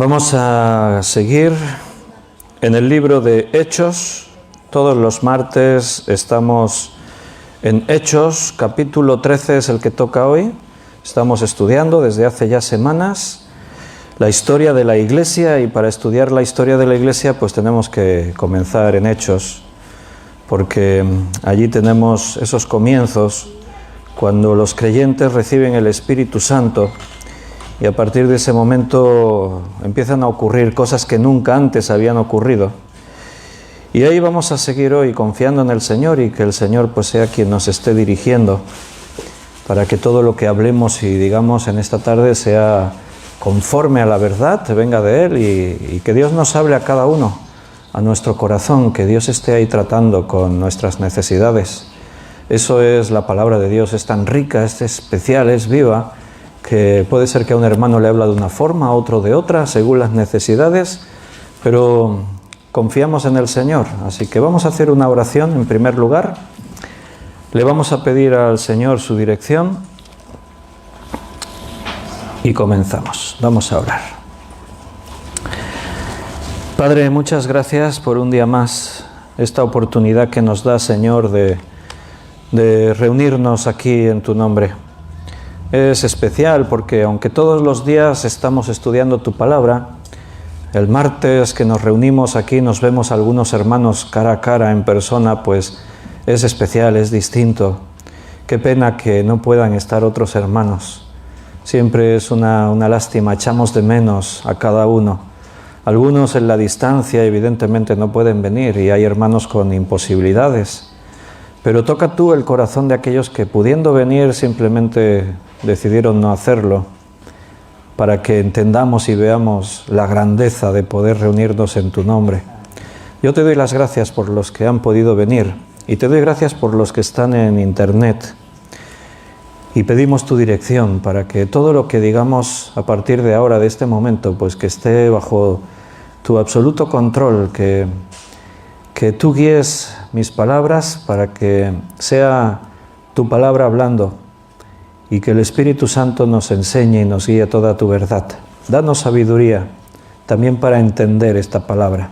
Vamos a seguir en el libro de Hechos. Todos los martes estamos en Hechos, capítulo 13 es el que toca hoy. Estamos estudiando desde hace ya semanas la historia de la Iglesia, y para estudiar la historia de la Iglesia pues tenemos que comenzar en Hechos, porque allí tenemos esos comienzos cuando los creyentes reciben el Espíritu Santo, y a partir de ese momento empiezan a ocurrir cosas que nunca antes habían ocurrido. Y ahí vamos a seguir hoy confiando en el Señor, y que el Señor pues sea quien nos esté dirigiendo para que todo lo que hablemos y digamos en esta tarde sea conforme a la verdad, venga de Él, y que Dios nos hable a cada uno, a nuestro corazón, que Dios esté ahí tratando con nuestras necesidades. Eso es la palabra de Dios, es tan rica, es especial, es viva, que puede ser que a un hermano le habla de una forma, a otro de otra, según las necesidades, pero confiamos en el Señor. Así que vamos a hacer una oración en primer lugar. Le vamos a pedir al Señor su dirección y comenzamos. Vamos a orar. Padre, muchas gracias por un día más, esta oportunidad que nos da, Señor, de reunirnos aquí en tu nombre. Es especial porque aunque todos los días estamos estudiando tu palabra, el martes que nos reunimos aquí nos vemos algunos hermanos cara a cara en persona, pues es especial, es distinto. Qué pena que no puedan estar otros hermanos. Siempre es una lástima, echamos de menos a cada uno. Algunos en la distancia evidentemente no pueden venir, y hay hermanos con imposibilidades. Pero toca tú el corazón de aquellos que, pudiendo venir, simplemente decidieron no hacerlo, para que entendamos y veamos la grandeza de poder reunirnos en tu nombre. Yo te doy las gracias por los que han podido venir, y te doy gracias por los que están en internet, y pedimos tu dirección para que todo lo que digamos a partir de ahora, de este momento, pues que esté bajo tu absoluto control, que tú guíes mis palabras para que sea tu palabra hablando, y que el Espíritu Santo nos enseñe y nos guíe toda tu verdad. Danos sabiduría también para entender esta palabra.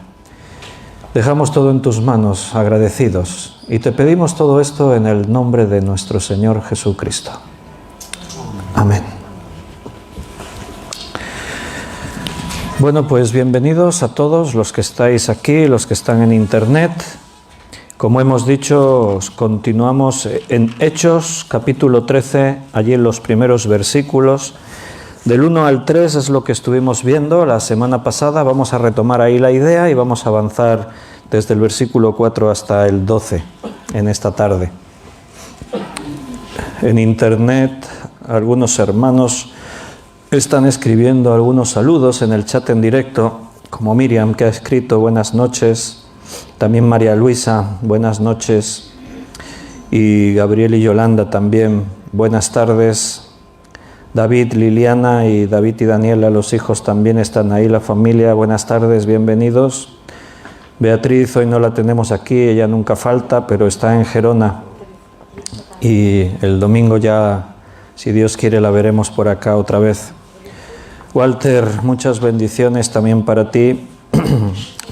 Dejamos todo en tus manos, agradecidos, y te pedimos todo esto en el nombre de nuestro Señor Jesucristo. Amén. Bueno, pues bienvenidos a todos los que estáis aquí, los que están en internet. Como hemos dicho, continuamos en Hechos, capítulo 13, allí en los primeros versículos. Del 1 al 3 es lo que estuvimos viendo la semana pasada. Vamos a retomar ahí la idea y vamos a avanzar desde el versículo 4 hasta el 12 en esta tarde. En internet, algunos hermanos están escribiendo algunos saludos en el chat en directo, como Miriam, que ha escrito buenas noches. También María Luisa, buenas noches. Y Gabriel y Yolanda también, buenas tardes. David, Liliana y David y Daniela, los hijos también están ahí, la familia, buenas tardes, bienvenidos. Beatriz, hoy no la tenemos aquí, ella nunca falta, pero está en Gerona. Y el domingo ya, si Dios quiere, la veremos por acá otra vez. Walter, muchas bendiciones también para ti.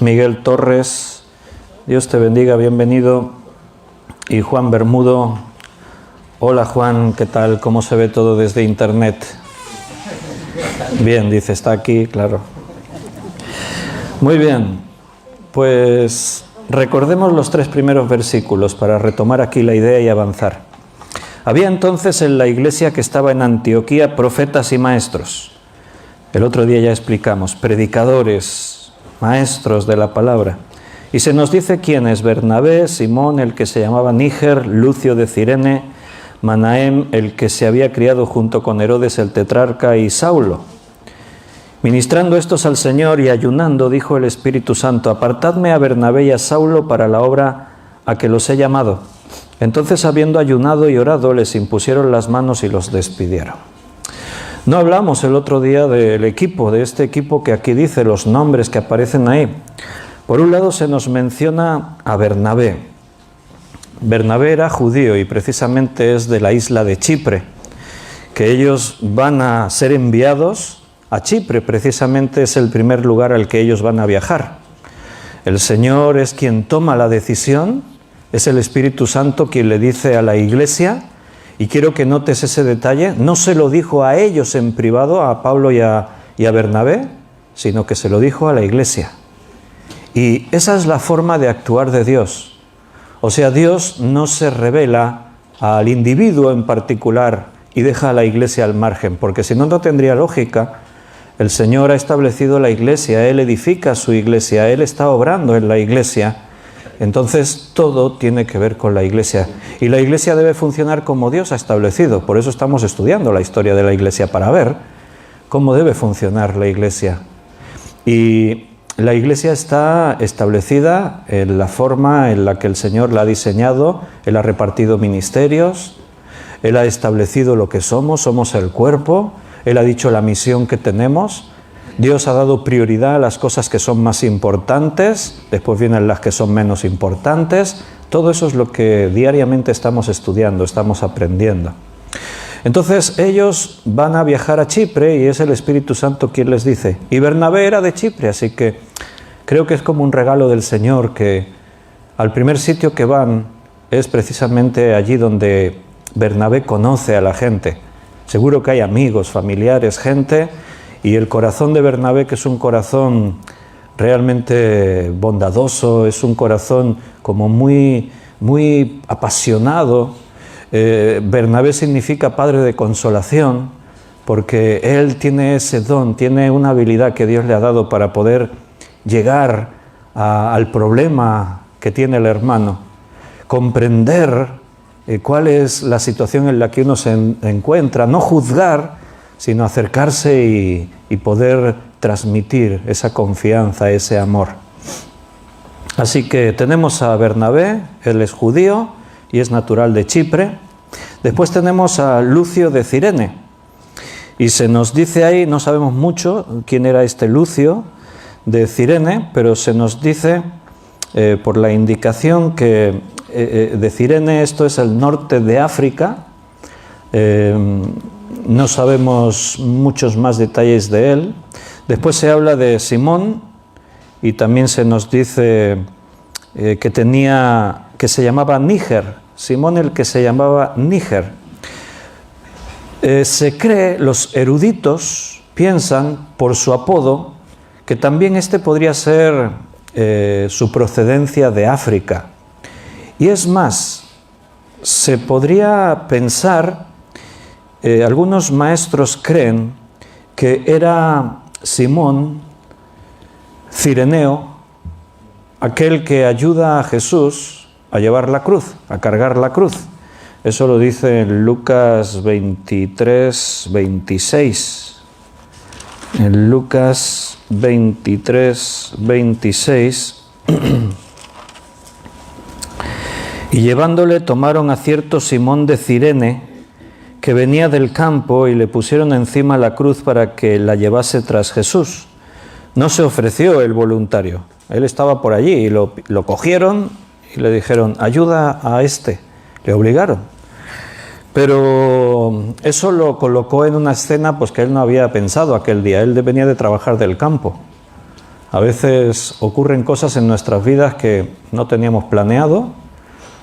Miguel Torres, Dios te bendiga, bienvenido. Y Juan Bermudo, hola Juan, ¿qué tal? ¿Cómo se ve todo desde internet? Bien, dice, está aquí, claro. Muy bien, pues recordemos los 3 primeros versículos para retomar aquí la idea y avanzar. Había entonces en la iglesia que estaba en Antioquía profetas y maestros. El otro día ya explicamos, predicadores, maestros de la palabra. Y se nos dice quiénes: Bernabé, Simón, el que se llamaba Níger, Lucio de Cirene, Manahem, el que se había criado junto con Herodes el tetrarca, y Saulo. Ministrando estos al Señor y ayunando, dijo el Espíritu Santo: apartadme a Bernabé y a Saulo para la obra a que los he llamado. Entonces, habiendo ayunado y orado, les impusieron las manos y los despidieron. No hablamos el otro día del equipo, de este equipo que aquí dice, los nombres que aparecen ahí. Por un lado se nos menciona a Bernabé. Bernabé era judío y precisamente es de la isla de Chipre, que ellos van a ser enviados a Chipre. Precisamente es el primer lugar al que ellos van a viajar. El Señor es quien toma la decisión, es el Espíritu Santo quien le dice a la Iglesia, y quiero que notes ese detalle, no se lo dijo a ellos en privado, a Pablo y a Bernabé, sino que se lo dijo a la Iglesia. Y esa es la forma de actuar de Dios. O sea, Dios no se revela al individuo en particular y deja a la Iglesia al margen, porque si no, no tendría lógica. El Señor ha establecido la Iglesia, Él edifica su Iglesia, Él está obrando en la Iglesia. Entonces todo tiene que ver con la Iglesia. Y la Iglesia debe funcionar como Dios ha establecido. Por eso estamos estudiando la historia de la Iglesia, para ver cómo debe funcionar la Iglesia. Y la Iglesia está establecida en la forma en la que el Señor la ha diseñado. Él ha repartido ministerios, Él ha establecido lo que somos el cuerpo, Él ha dicho la misión que tenemos. Dios ha dado prioridad a las cosas que son más importantes, después vienen las que son menos importantes. Todo eso es lo que diariamente estamos estudiando, estamos aprendiendo. Entonces ellos van a viajar a Chipre y es el Espíritu Santo quien les dice. Y Bernabé era de Chipre, así que creo que es como un regalo del Señor, que al primer sitio que van es precisamente allí donde Bernabé conoce a la gente. Seguro que hay amigos, familiares, gente, y el corazón de Bernabé, que es un corazón realmente bondadoso, es un corazón como muy apasionado. Bernabé significa padre de consolación, porque él tiene ese don, tiene una habilidad que Dios le ha dado para poder llegar al problema que tiene el hermano, comprender cuál es la situación en la que uno se encuentra, no juzgar, sino acercarse y poder transmitir esa confianza, ese amor. Así que tenemos a Bernabé, él es judío y es natural de Chipre. Después tenemos a Lucio de Cirene. Y se nos dice ahí, no sabemos mucho quién era este Lucio de Cirene, pero se nos dice por la indicación que de Cirene, esto es el norte de África. No sabemos muchos más detalles de él. Después se habla de Simón y también se nos dice que se llamaba Níger. Simón, el que se llamaba Níger. Se cree, los eruditos piensan por su apodo que también este podría ser su procedencia de África. Y es más, se podría pensar, algunos maestros creen que era Simón Cireneo, aquel que ayuda a Jesús a llevar la cruz, a cargar la cruz. Eso lo dice en Lucas 23, 26. En Lucas 23, 26. Y llevándole tomaron a cierto Simón de Cirene, que venía del campo, y le pusieron encima la cruz para que la llevase tras Jesús. No se ofreció el voluntario, él estaba por allí y lo cogieron y le dijeron, ayuda a este. Le obligaron. Pero eso lo colocó en una escena pues que él no había pensado aquel día. Él venía de trabajar del campo. A veces ocurren cosas en nuestras vidas que no teníamos planeado.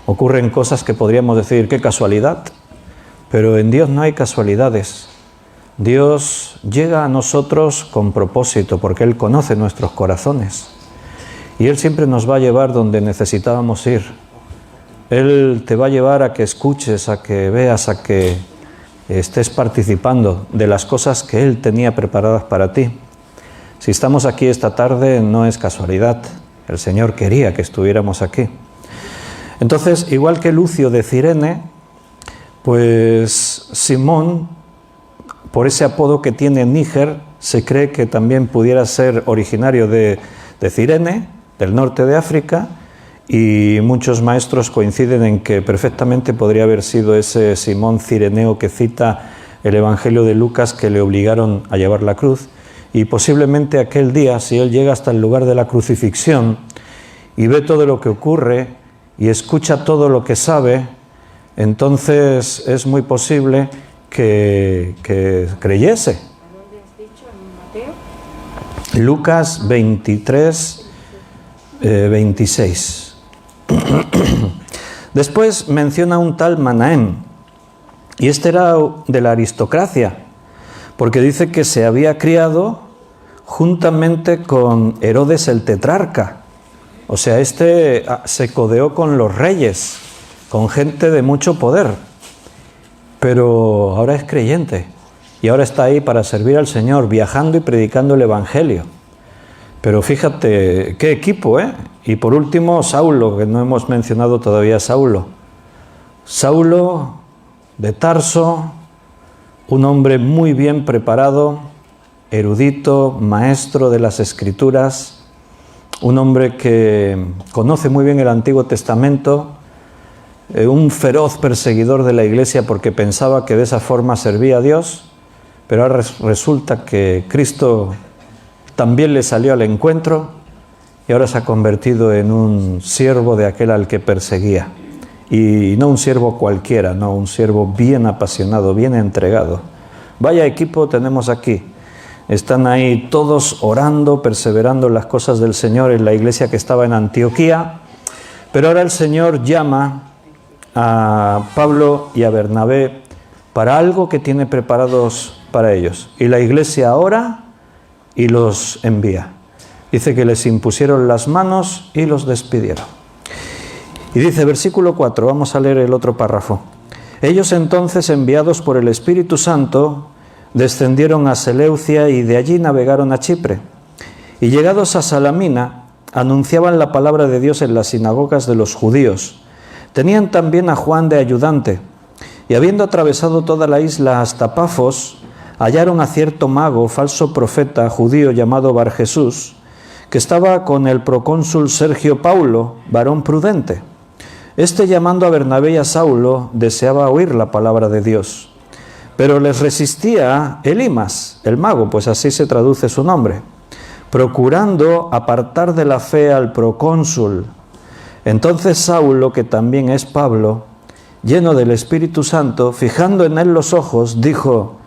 Ocurren cosas que podríamos decir, qué casualidad. Pero en Dios no hay casualidades. Dios llega a nosotros con propósito, porque Él conoce nuestros corazones. Y Él siempre nos va a llevar donde necesitábamos ir. Él te va a llevar a que escuches, a que veas, a que estés participando de las cosas que Él tenía preparadas para ti. Si estamos aquí esta tarde no es casualidad. El Señor quería que estuviéramos aquí. Entonces, igual que Lucio de Cirene, pues Simón, por ese apodo que tiene Níger, se cree que también pudiera ser originario de Cirene, del norte de África, y muchos maestros coinciden en que perfectamente podría haber sido ese Simón cireneo que cita el Evangelio de Lucas, que le obligaron a llevar la cruz. Y posiblemente aquel día, si él llega hasta el lugar de la crucifixión y ve todo lo que ocurre y escucha todo lo que sabe, entonces es muy posible que creyese. Lucas 23, 26. Después menciona un tal Manahem, y este era de la aristocracia, porque dice que se había criado juntamente con Herodes el tetrarca. O sea, este se codeó con los reyes, con gente de mucho poder, pero ahora es creyente y ahora está ahí para servir al Señor, viajando y predicando el Evangelio. Pero fíjate, qué equipo, ¿eh? Y por último, Saulo, que no hemos mencionado todavía a Saulo. Saulo de Tarso, un hombre muy bien preparado, erudito, maestro de las Escrituras, un hombre que conoce muy bien el Antiguo Testamento, un feroz perseguidor de la Iglesia porque pensaba que de esa forma servía a Dios, pero ahora resulta que Cristo también le salió al encuentro y ahora se ha convertido en un siervo de aquel al que perseguía. Y no un siervo cualquiera, no, un siervo bien apasionado, bien entregado. Vaya equipo tenemos aquí. Están ahí todos orando, perseverando en las cosas del Señor en la iglesia que estaba en Antioquía. Pero ahora el Señor llama a Pablo y a Bernabé para algo que tiene preparados para ellos. Y la iglesia ora y los envía. Dice que les impusieron las manos y los despidieron. Y dice, versículo 4, vamos a leer el otro párrafo. Ellos entonces, enviados por el Espíritu Santo, descendieron a Seleucia y de allí navegaron a Chipre. Y llegados a Salamina, anunciaban la palabra de Dios en las sinagogas de los judíos. Tenían también a Juan de ayudante. Y habiendo atravesado toda la isla hasta Pafos, hallaron a cierto mago, falso profeta judío llamado Barjesús, que estaba con el procónsul Sergio Paulo, varón prudente. Este, llamando a Bernabé y a Saulo, deseaba oír la palabra de Dios. Pero les resistía Elimas, el mago, pues así se traduce su nombre, procurando apartar de la fe al procónsul. Entonces Saulo, que también es Pablo, lleno del Espíritu Santo, fijando en él los ojos, dijo: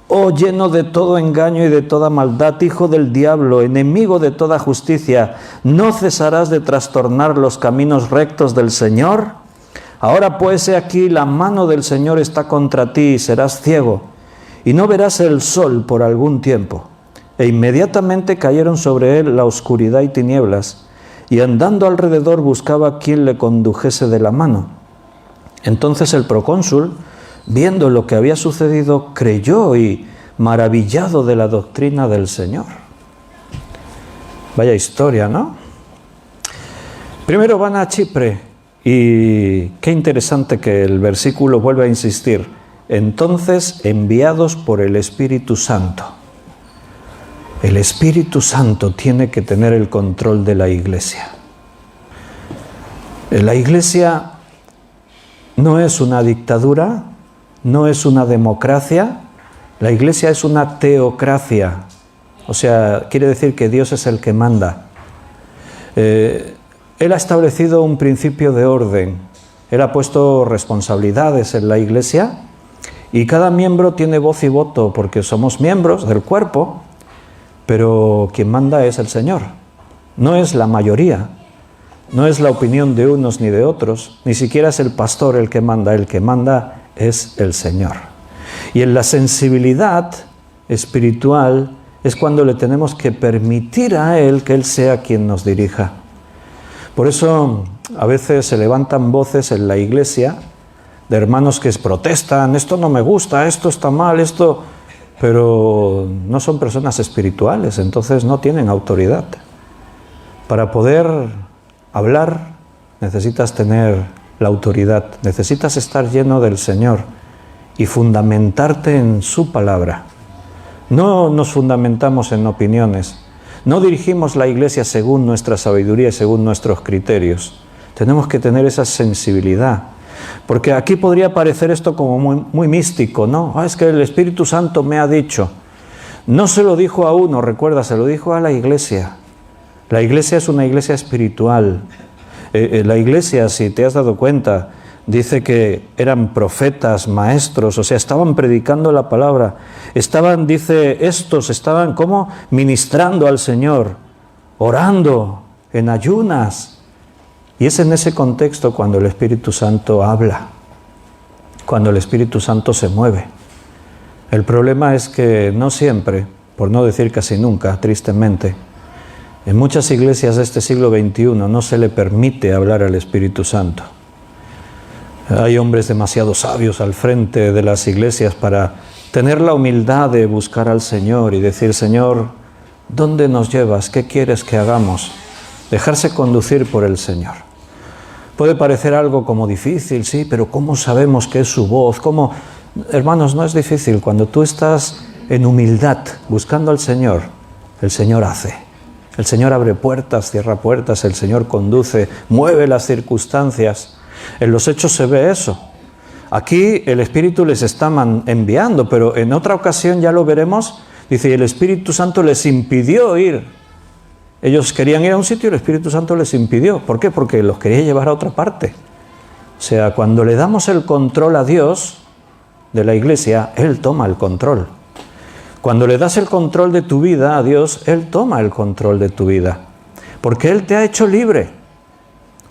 «Oh, lleno de todo engaño y de toda maldad, hijo del diablo, enemigo de toda justicia, ¿no cesarás de trastornar los caminos rectos del Señor? Ahora pues, he aquí, la mano del Señor está contra ti y serás ciego, y no verás el sol por algún tiempo». E inmediatamente cayeron sobre él la oscuridad y tinieblas, y andando alrededor buscaba quien le condujese de la mano. Entonces el procónsul, viendo lo que había sucedido, creyó y maravillado de la doctrina del Señor. Vaya historia, ¿no? Primero van a Chipre y qué interesante que el versículo vuelve a insistir. Entonces, enviados por el Espíritu Santo. El Espíritu Santo tiene que tener el control de la iglesia. La iglesia no es una dictadura, no es una democracia, la iglesia es una teocracia. O sea, quiere decir que Dios es el que manda. Él ha establecido un principio de orden. Él ha puesto responsabilidades en la iglesia y cada miembro tiene voz y voto porque somos miembros del cuerpo, pero quien manda es el Señor. No es la mayoría, no es la opinión de unos ni de otros, ni siquiera es el pastor el que manda es el Señor. Y en la sensibilidad espiritual es cuando le tenemos que permitir a Él que Él sea quien nos dirija. Por eso a veces se levantan voces en la iglesia de hermanos que protestan, esto no me gusta, esto está mal, esto... Pero no son personas espirituales, entonces no tienen autoridad. Para poder hablar necesitas tener la autoridad, necesitas estar lleno del Señor y fundamentarte en su palabra. No nos fundamentamos en opiniones, no dirigimos la iglesia según nuestra sabiduría y según nuestros criterios. Tenemos que tener esa sensibilidad, porque aquí podría parecer esto como muy místico, ¿no? Es que el Espíritu Santo me ha dicho. No se lo dijo a uno, recuerda, se lo dijo a la iglesia. La iglesia es una iglesia espiritual. La iglesia, si te has dado cuenta, dice que eran profetas, maestros, o sea, estaban predicando la palabra. Estaban, dice, estaban como ministrando al Señor, orando en ayunas. Y es en ese contexto cuando el Espíritu Santo habla, cuando el Espíritu Santo se mueve. El problema es que no siempre, por no decir casi nunca, tristemente, en muchas iglesias de este siglo XXI no se le permite hablar al Espíritu Santo. Hay hombres demasiado sabios al frente de las iglesias para tener la humildad de buscar al Señor y decir, Señor, ¿dónde nos llevas? ¿Qué quieres que hagamos? Dejarse conducir por el Señor. Puede parecer algo como difícil, sí, pero ¿cómo sabemos que es su voz? ¿Cómo? Hermanos, no es difícil. Cuando tú estás en humildad buscando al Señor, el Señor hace. El Señor abre puertas, cierra puertas, el Señor conduce, mueve las circunstancias. En los Hechos se ve eso. Aquí el Espíritu les está enviando, pero en otra ocasión ya lo veremos, dice, y el Espíritu Santo les impidió ir. Ellos querían ir a un sitio y el Espíritu Santo les impidió. ¿Por qué? Porque los quería llevar a otra parte. O sea, cuando le damos el control a Dios de la iglesia, Él toma el control. Cuando le das el control de tu vida a Dios, Él toma el control de tu vida. Porque Él te ha hecho libre.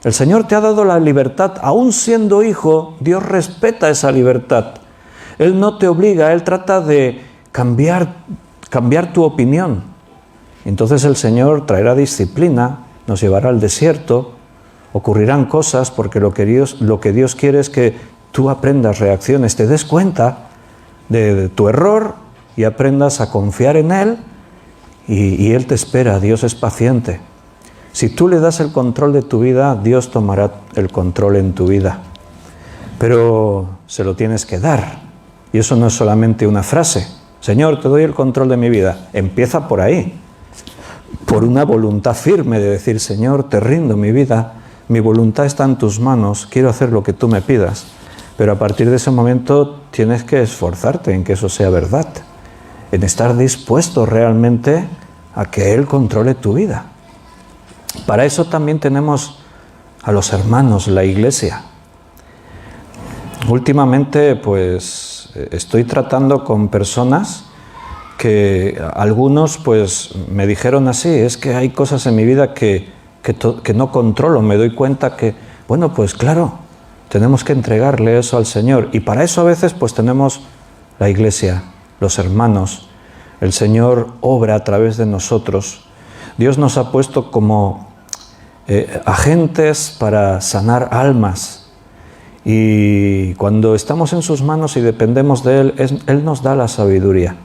El Señor te ha dado la libertad. Aún siendo hijo, Dios respeta esa libertad. Él no te obliga, Él trata de cambiar tu opinión. Entonces el Señor traerá disciplina, nos llevará al desierto, ocurrirán cosas porque lo que Dios quiere es que tú aprendas reacciones, te des cuenta de tu error y aprendas a confiar en Él y Él te espera. Dios es paciente. Si tú le das el control de tu vida, Dios tomará el control en tu vida. Pero se lo tienes que dar. Y eso no es solamente una frase. Señor, te doy el control de mi vida. Empieza por ahí. Por una voluntad firme de decir, Señor, te rindo mi vida. Mi voluntad está en tus manos. Quiero hacer lo que tú me pidas. Pero a partir de ese momento tienes que esforzarte en que eso sea verdad. En estar dispuesto realmente a que Él controle tu vida. Para eso también tenemos a los hermanos, la iglesia. Últimamente, pues, estoy tratando con personas que algunos, pues, me dijeron así, es que hay cosas en mi vida que no controlo, me doy cuenta que, bueno, pues claro, tenemos que entregarle eso al Señor. Y para eso a veces, pues, tenemos la iglesia, los hermanos. El Señor obra a través de nosotros. Dios nos ha puesto como agentes para sanar almas. Y cuando estamos en sus manos y dependemos de Él, Él nos da la sabiduría.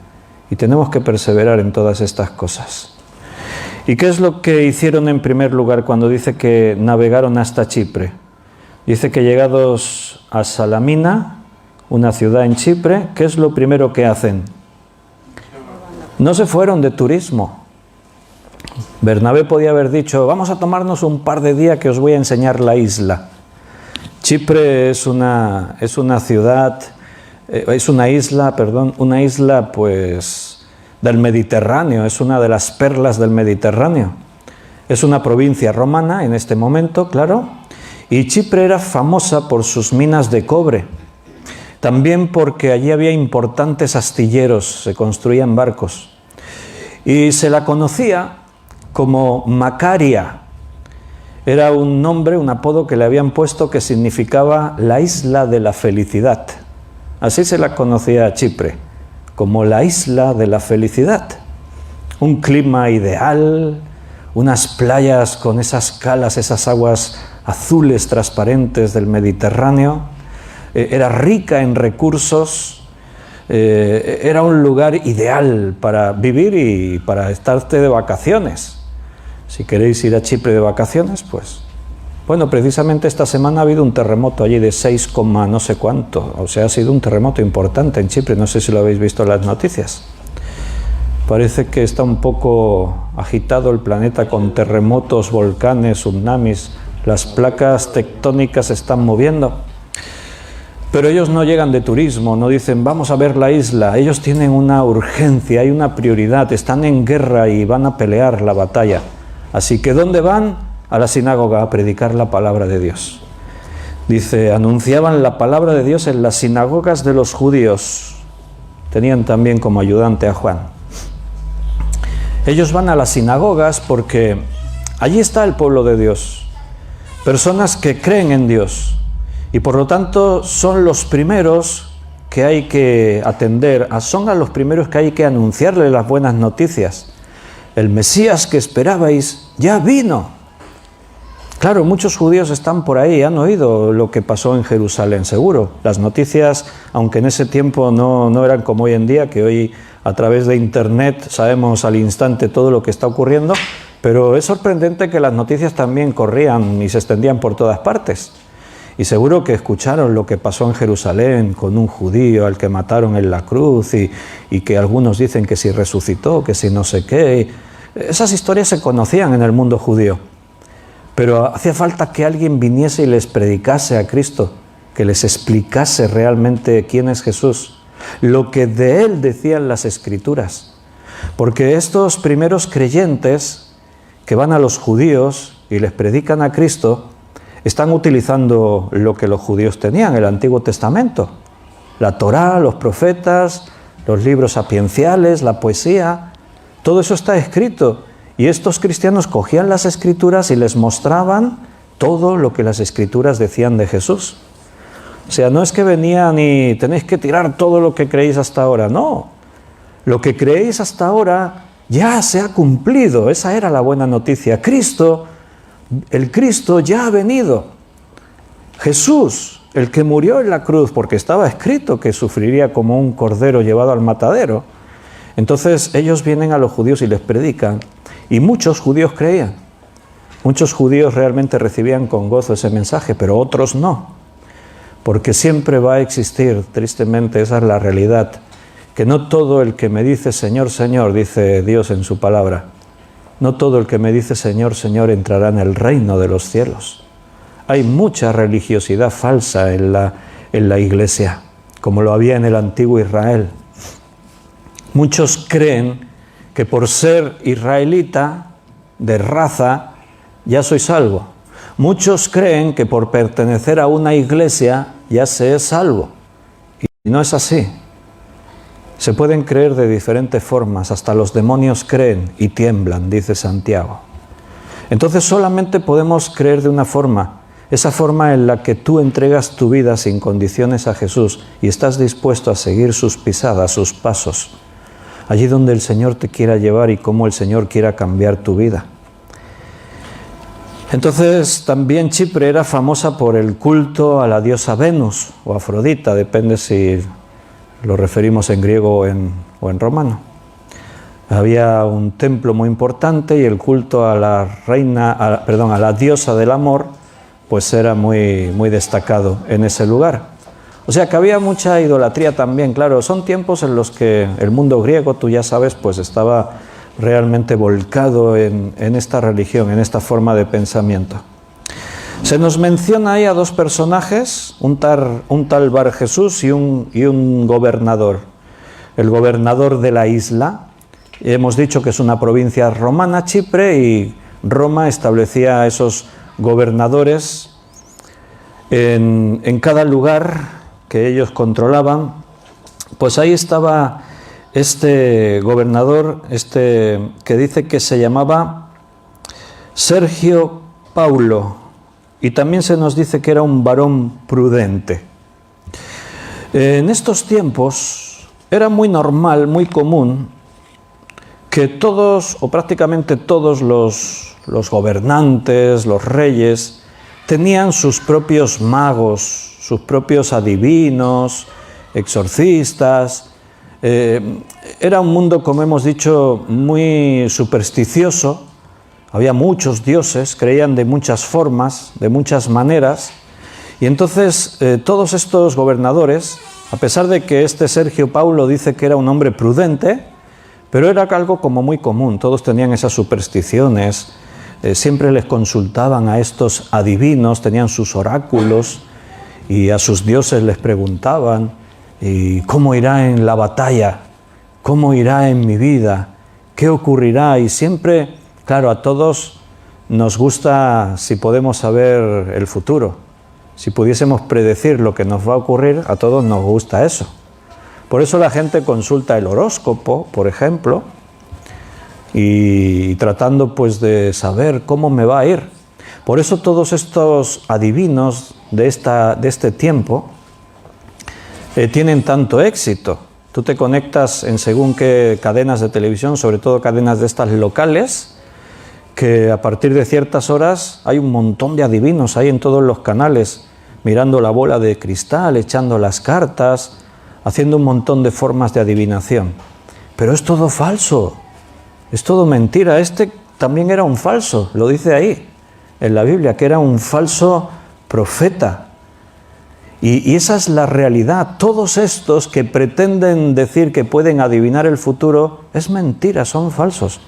Y tenemos que perseverar en todas estas cosas. ¿Y qué es lo que hicieron en primer lugar cuando dice que navegaron hasta Chipre? Dice que llegados a Salamina, una ciudad en Chipre, ¿qué es lo primero que hacen? No se fueron de turismo. Bernabé podía haber dicho, vamos a tomarnos un par de días que os voy a enseñar la isla. Chipre es una isla pues del Mediterráneo, es una de las perlas del Mediterráneo. Es una provincia romana en este momento, claro, y Chipre era famosa por sus minas de cobre. También porque allí había importantes astilleros, se construían barcos. Y se la conocía como Macaria. Era un nombre, un apodo que le habían puesto que significaba la isla de la felicidad. Así se la conocía a Chipre, como la isla de la felicidad. Un clima ideal, unas playas con esas calas, esas aguas azules transparentes del Mediterráneo. Era rica en recursos, era un lugar ideal para vivir y para estarte de vacaciones. Si queréis ir a Chipre de vacaciones, pues... Bueno, precisamente esta semana ha habido un terremoto allí de 6, no sé cuánto. O sea, ha sido un terremoto importante en Chipre, no sé si lo habéis visto en las noticias. Parece que está un poco agitado el planeta con terremotos, volcanes, tsunamis. Las placas tectónicas se están moviendo. Pero ellos no llegan de turismo, no dicen vamos a ver la isla. Ellos tienen una urgencia, hay una prioridad, están en guerra y van a pelear la batalla. Así que ¿dónde van? A la sinagoga a predicar la palabra de Dios. Dice, anunciaban la palabra de Dios en las sinagogas de los judíos. Tenían también como ayudante a Juan. Ellos van a las sinagogas porque allí está el pueblo de Dios. Personas que creen en Dios. Y por lo tanto son los primeros que hay que atender, son a los primeros que hay que anunciarle las buenas noticias. El Mesías que esperabais ya vino. Claro, muchos judíos están por ahí, han oído lo que pasó en Jerusalén, seguro. Las noticias, aunque en ese tiempo no eran como hoy en día, que hoy a través de internet sabemos al instante todo lo que está ocurriendo, pero es sorprendente que las noticias también corrían y se extendían por todas partes. Y seguro que escucharon lo que pasó en Jerusalén con un judío al que mataron en la cruz y que algunos dicen que si resucitó, que si no sé qué. Esas historias se conocían en el mundo judío. Pero hacía falta que alguien viniese y les predicase a Cristo, que les explicase realmente quién es Jesús, lo que de Él decían las Escrituras. Porque estos primeros creyentes que van a los judíos y les predican a Cristo, están utilizando lo que los judíos tenían, el Antiguo Testamento. La Torá, los profetas, los libros sapienciales, la poesía, todo eso está escrito. Y estos cristianos cogían las Escrituras y les mostraban todo lo que las Escrituras decían de Jesús. O sea, no es que venían y tenéis que tirar todo lo que creéis hasta ahora, no. Lo que creéis hasta ahora ya se ha cumplido, esa era la buena noticia. El Cristo ya ha venido. Jesús, el que murió en la cruz, porque estaba escrito que sufriría como un cordero llevado al matadero. Entonces ellos vienen a los judíos y les predican. Y muchos judíos creían. Muchos judíos realmente recibían con gozo ese mensaje, pero otros no. Porque siempre va a existir, tristemente, esa es la realidad, que no todo el que me dice Señor, Señor, dice Dios en su palabra, no todo el que me dice Señor, Señor entrará en el reino de los cielos. Hay mucha religiosidad falsa en la iglesia, como lo había en el antiguo Israel. Muchos creen que por ser israelita, de raza, ya soy salvo. Muchos creen que por pertenecer a una iglesia ya se es salvo. Y no es así. Se pueden creer de diferentes formas, hasta los demonios creen y tiemblan, dice Santiago. Entonces solamente podemos creer de una forma, esa forma en la que tú entregas tu vida sin condiciones a Jesús y estás dispuesto a seguir sus pisadas, sus pasos, allí donde el Señor te quiera llevar y cómo el Señor quiera cambiar tu vida. Entonces también Chipre era famosa por el culto a la diosa Venus o Afrodita, depende si lo referimos en griego o en romano. Había un templo muy importante y el culto a la diosa del amor, pues era muy, muy destacado en ese lugar. O sea que había mucha idolatría también, claro, son tiempos en los que el mundo griego, tú ya sabes, pues estaba realmente volcado en esta religión, en esta forma de pensamiento. Se nos menciona ahí a dos personajes, un tal Bar Jesús y un gobernador. El gobernador de la isla, hemos dicho que es una provincia romana, Chipre, y Roma establecía esos gobernadores en cada lugar que ellos controlaban. Pues ahí estaba este gobernador, que dice que se llamaba Sergio Paulo, y también se nos dice que era un varón prudente. En estos tiempos era muy normal, muy común, que todos, o prácticamente todos los gobernantes, los reyes, tenían sus propios magos, sus propios adivinos, exorcistas. Era un mundo, como hemos dicho, muy supersticioso. Había muchos dioses, creían de muchas formas, de muchas maneras. Y entonces todos estos gobernadores, a pesar de que este Sergio Paulo dice que era un hombre prudente, pero era algo como muy común. Todos tenían esas supersticiones, siempre les consultaban a estos adivinos, tenían sus oráculos y a sus dioses les preguntaban ¿y cómo irá en la batalla? ¿Cómo irá en mi vida? ¿Qué ocurrirá? Y siempre, claro, a todos nos gusta si podemos saber el futuro. Si pudiésemos predecir lo que nos va a ocurrir, a todos nos gusta eso. Por eso la gente consulta el horóscopo, por ejemplo, y tratando pues de saber cómo me va a ir. Por eso todos estos adivinos de este tiempo tienen tanto éxito. Tú te conectas en según qué cadenas de televisión, sobre todo cadenas de estas locales, que a partir de ciertas horas hay un montón de adivinos ahí en todos los canales, mirando la bola de cristal, echando las cartas, haciendo un montón de formas de adivinación. Pero es todo falso, es todo mentira. Este también era un falso, lo dice ahí en la Biblia, que era un falso profeta. Y esa es la realidad. Todos estos que pretenden decir que pueden adivinar el futuro, es mentira, son falsos.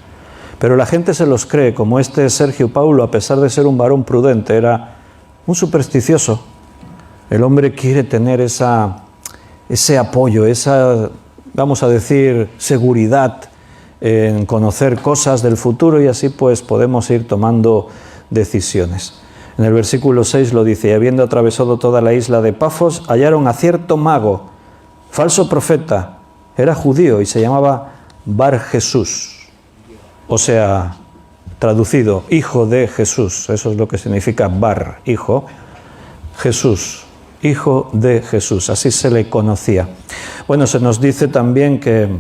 Pero la gente se los cree, como este Sergio Paulo, a pesar de ser un varón prudente, era un supersticioso. El hombre quiere tener ese apoyo, esa, vamos a decir, seguridad en conocer cosas del futuro, y así pues podemos ir tomando decisiones. En el versículo 6 lo dice: y habiendo atravesado toda la isla de Pafos, hallaron a cierto mago, falso profeta, era judío y se llamaba Bar Jesús, o sea, traducido, hijo de Jesús. Eso es lo que significa Bar, hijo, Jesús, hijo de Jesús, así se le conocía. Bueno, se nos dice también que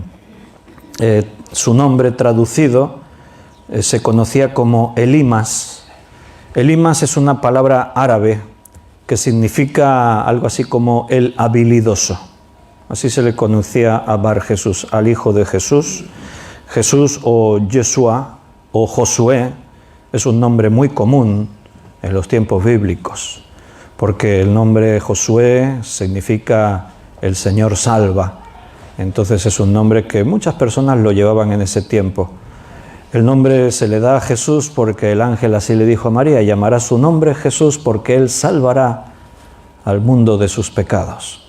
su nombre traducido se conocía como Elimas. Elimas es una palabra árabe que significa algo así como el habilidoso. Así se le conocía a Bar Jesús, al hijo de Jesús. Jesús o Yeshua o Josué es un nombre muy común en los tiempos bíblicos, porque el nombre Josué significa el Señor salva. Entonces es un nombre que muchas personas lo llevaban en ese tiempo. El nombre se le da a Jesús porque el ángel así le dijo a María: llamará su nombre Jesús porque él salvará al mundo de sus pecados.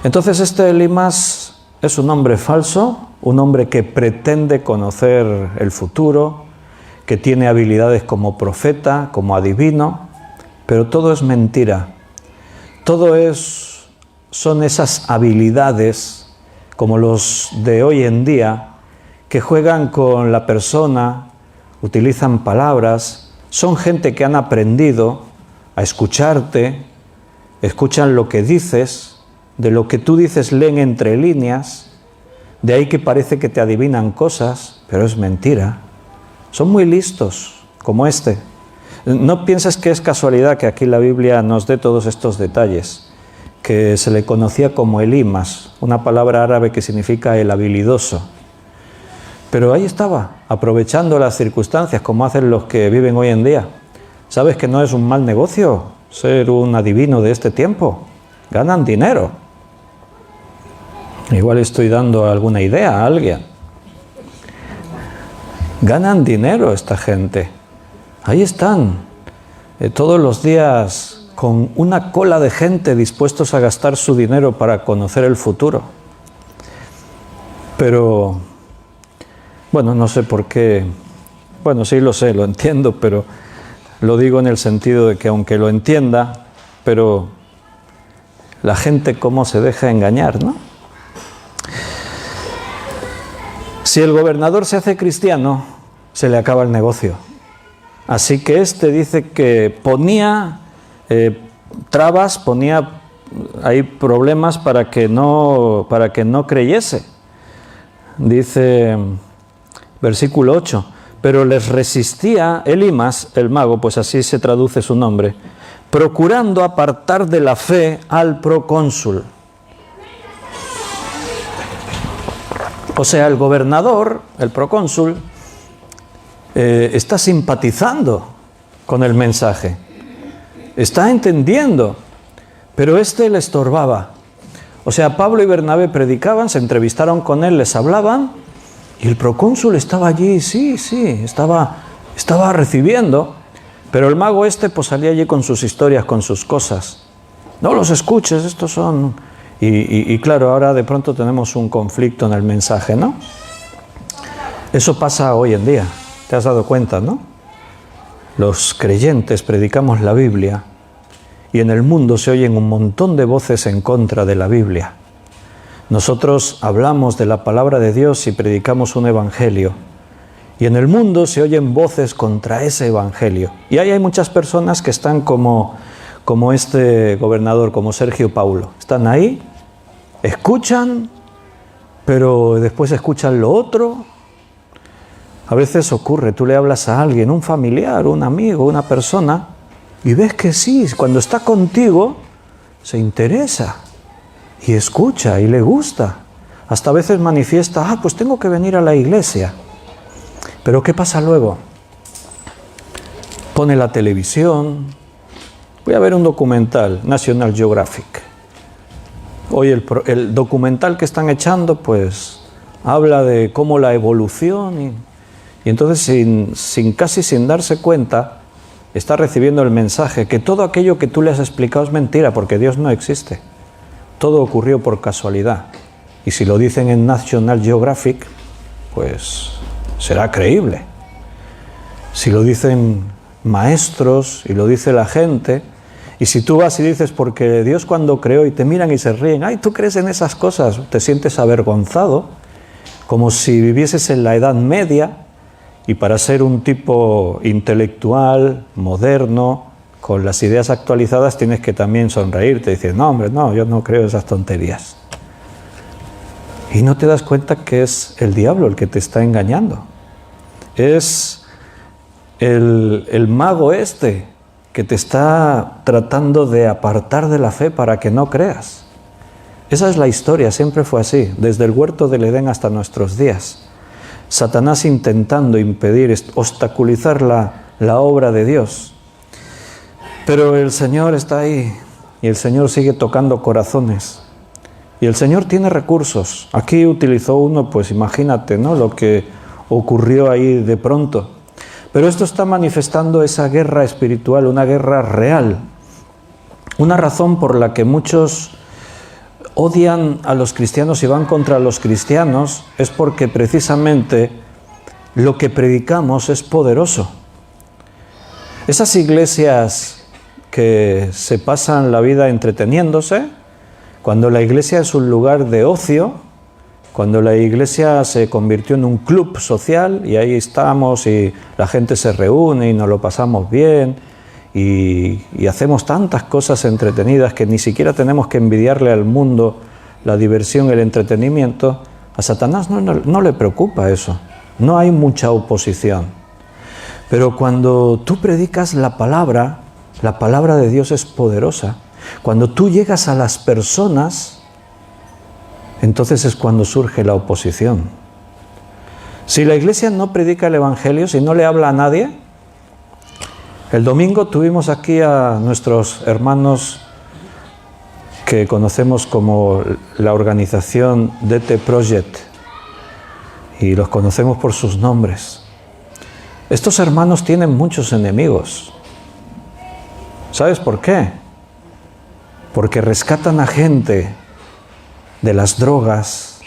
Entonces este Elimas es un hombre falso, un hombre que pretende conocer el futuro, que tiene habilidades como profeta, como adivino, pero todo es mentira. Todo son esas habilidades como los de hoy en día, que juegan con la persona, utilizan palabras, son gente que han aprendido a escucharte, escuchan lo que dices, de lo que tú dices leen entre líneas, de ahí que parece que te adivinan cosas, pero es mentira. Son muy listos, como este. No pienses que es casualidad que aquí la Biblia nos dé todos estos detalles, que se le conocía como Elimas, una palabra árabe que significa el habilidoso. Pero ahí estaba, aprovechando las circunstancias, como hacen los que viven hoy en día. ¿Sabes que no es un mal negocio ser un adivino de este tiempo? Ganan dinero. Igual estoy dando alguna idea a alguien. Ganan dinero esta gente. Ahí están, todos los días con una cola de gente dispuestos a gastar su dinero para conocer el futuro. Pero bueno, no sé por qué, bueno, sí lo sé, lo entiendo, pero lo digo en el sentido de que aunque lo entienda, pero la gente cómo se deja engañar, ¿no? Si el gobernador se hace cristiano, se le acaba el negocio. Así que este dice que ponía trabas, ponía ahí problemas para que no creyese. Dice versículo 8, pero les resistía Elimas, el mago, pues así se traduce su nombre, procurando apartar de la fe al procónsul. O sea, el gobernador, el procónsul, está simpatizando con el mensaje, está entendiendo, pero este le estorbaba. O sea, Pablo y Bernabé predicaban, se entrevistaron con él, les hablaban, y el procónsul estaba allí, sí, estaba recibiendo, pero el mago pues salía allí con sus historias, con sus cosas. No los escuches, estos son... Y claro, ahora de pronto tenemos un conflicto en el mensaje, ¿no? Eso pasa hoy en día, ¿te has dado cuenta, no? Los creyentes predicamos la Biblia y en el mundo se oyen un montón de voces en contra de la Biblia. Nosotros hablamos de la palabra de Dios y predicamos un evangelio, y en el mundo se oyen voces contra ese evangelio. Y ahí hay muchas personas que están como este gobernador, como Sergio Paulo. Están ahí, escuchan, pero después escuchan lo otro. A veces ocurre, tú le hablas a alguien, un familiar, un amigo, una persona, y ves que sí, cuando está contigo, se interesa, y escucha, y le gusta. Hasta a veces manifiesta, pues tengo que venir a la iglesia. Pero ¿qué pasa luego? Pone la televisión, voy a ver un documental, National Geographic. Hoy el documental que están echando, pues, habla de cómo la evolución, y entonces casi sin darse cuenta, está recibiendo el mensaje que todo aquello que tú le has explicado es mentira, porque Dios no existe. Todo ocurrió por casualidad. Y si lo dicen en National Geographic, pues será creíble. Si lo dicen maestros y lo dice la gente, y si tú vas y dices, porque Dios cuando creó, y te miran y se ríen, ¡ay, tú crees en esas cosas!, te sientes avergonzado, como si vivieses en la Edad Media, y para ser un tipo intelectual, moderno, con las ideas actualizadas, tienes que también sonreírte y decir, no, hombre, no, yo no creo esas tonterías. Y no te das cuenta que es el diablo el que te está engañando. Es el mago este que te está tratando de apartar de la fe para que no creas. Esa es la historia, siempre fue así, desde el huerto del Edén hasta nuestros días. Satanás intentando impedir, obstaculizar la obra de Dios. Pero el Señor está ahí, y el Señor sigue tocando corazones. Y el Señor tiene recursos. Aquí utilizó uno, pues imagínate, ¿no?, lo que ocurrió ahí de pronto. Pero esto está manifestando esa guerra espiritual, una guerra real. Una razón por la que muchos odian a los cristianos y van contra los cristianos es porque precisamente lo que predicamos es poderoso. Esas iglesias que se pasan la vida entreteniéndose, cuando la iglesia es un lugar de ocio, cuando la iglesia se convirtió en un club social y ahí estamos y la gente se reúne y nos lo pasamos bien y hacemos tantas cosas entretenidas que ni siquiera tenemos que envidiarle al mundo la diversión, el entretenimiento, a Satanás no le preocupa eso, no hay mucha oposición. Pero cuando tú predicas la palabra de Dios es poderosa. Cuando tú llegas a las personas, entonces es cuando surge la oposición. Si la iglesia no predica el evangelio, si no le habla a nadie, el domingo tuvimos aquí a nuestros hermanos que conocemos como la organización DT Project, y los conocemos por sus nombres. Estos hermanos tienen muchos enemigos. ¿Sabes por qué? Porque rescatan a gente de las drogas,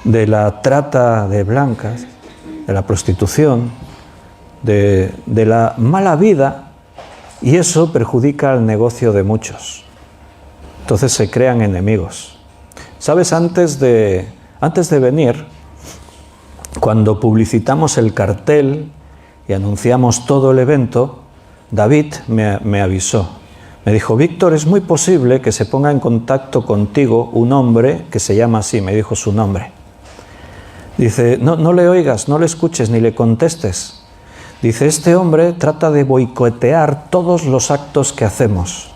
de la trata de blancas, de la prostitución, de la mala vida, y eso perjudica el negocio de muchos. Entonces se crean enemigos. ¿Sabes? Antes de venir, cuando publicitamos el cartel y anunciamos todo el evento, David me avisó. Me dijo, Víctor, es muy posible que se ponga en contacto contigo un hombre que se llama así, me dijo su nombre. Dice, no le oigas, no le escuches ni le contestes. Dice, este hombre trata de boicotear todos los actos que hacemos.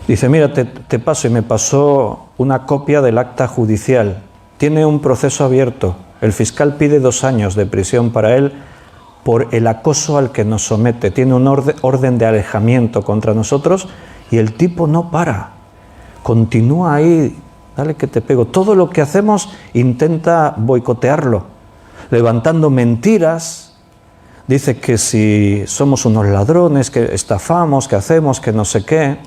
Dice, mira, te paso, y me pasó una copia del acta judicial. Tiene un proceso abierto. El fiscal pide 2 años de prisión para él por el acoso al que nos somete. Tiene un orden de alejamiento contra nosotros y el tipo no para. Continúa ahí, dale que te pego. Todo lo que hacemos intenta boicotearlo, levantando mentiras. Dice que si somos unos ladrones, que estafamos, que hacemos, que no sé qué.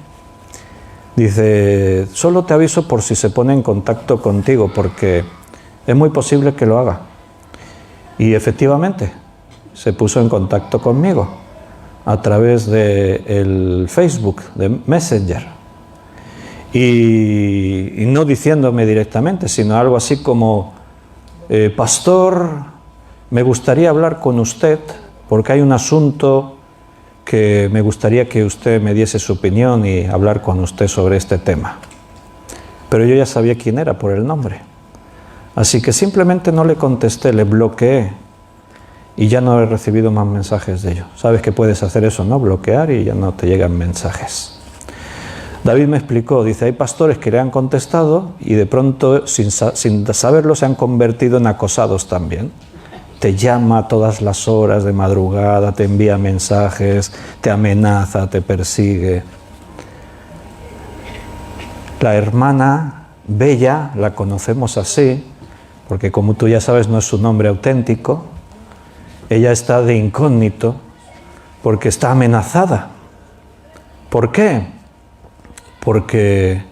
Dice, solo te aviso por si se pone en contacto contigo, porque es muy posible que lo haga. Y efectivamente, se puso en contacto conmigo. a través del Facebook, de Messenger. Y no diciéndome directamente, sino algo así como, pastor, me gustaría hablar con usted porque hay un asunto que me gustaría que usted me diese su opinión y hablar con usted sobre este tema. Pero yo ya sabía quién era por el nombre. Así que simplemente no le contesté, le bloqueé y ya no he recibido más mensajes de ello. Sabes que puedes hacer eso, ¿no? Bloquear y ya no te llegan mensajes. David me explicó, dice, hay pastores que le han contestado y de pronto, sin saberlo, se han convertido en acosados también. Te llama a todas las horas de madrugada, te envía mensajes, te amenaza, te persigue. La hermana Bella, la conocemos así, porque como tú ya sabes no es su nombre auténtico. Ella está de incógnito porque está amenazada. ¿Por qué? Porque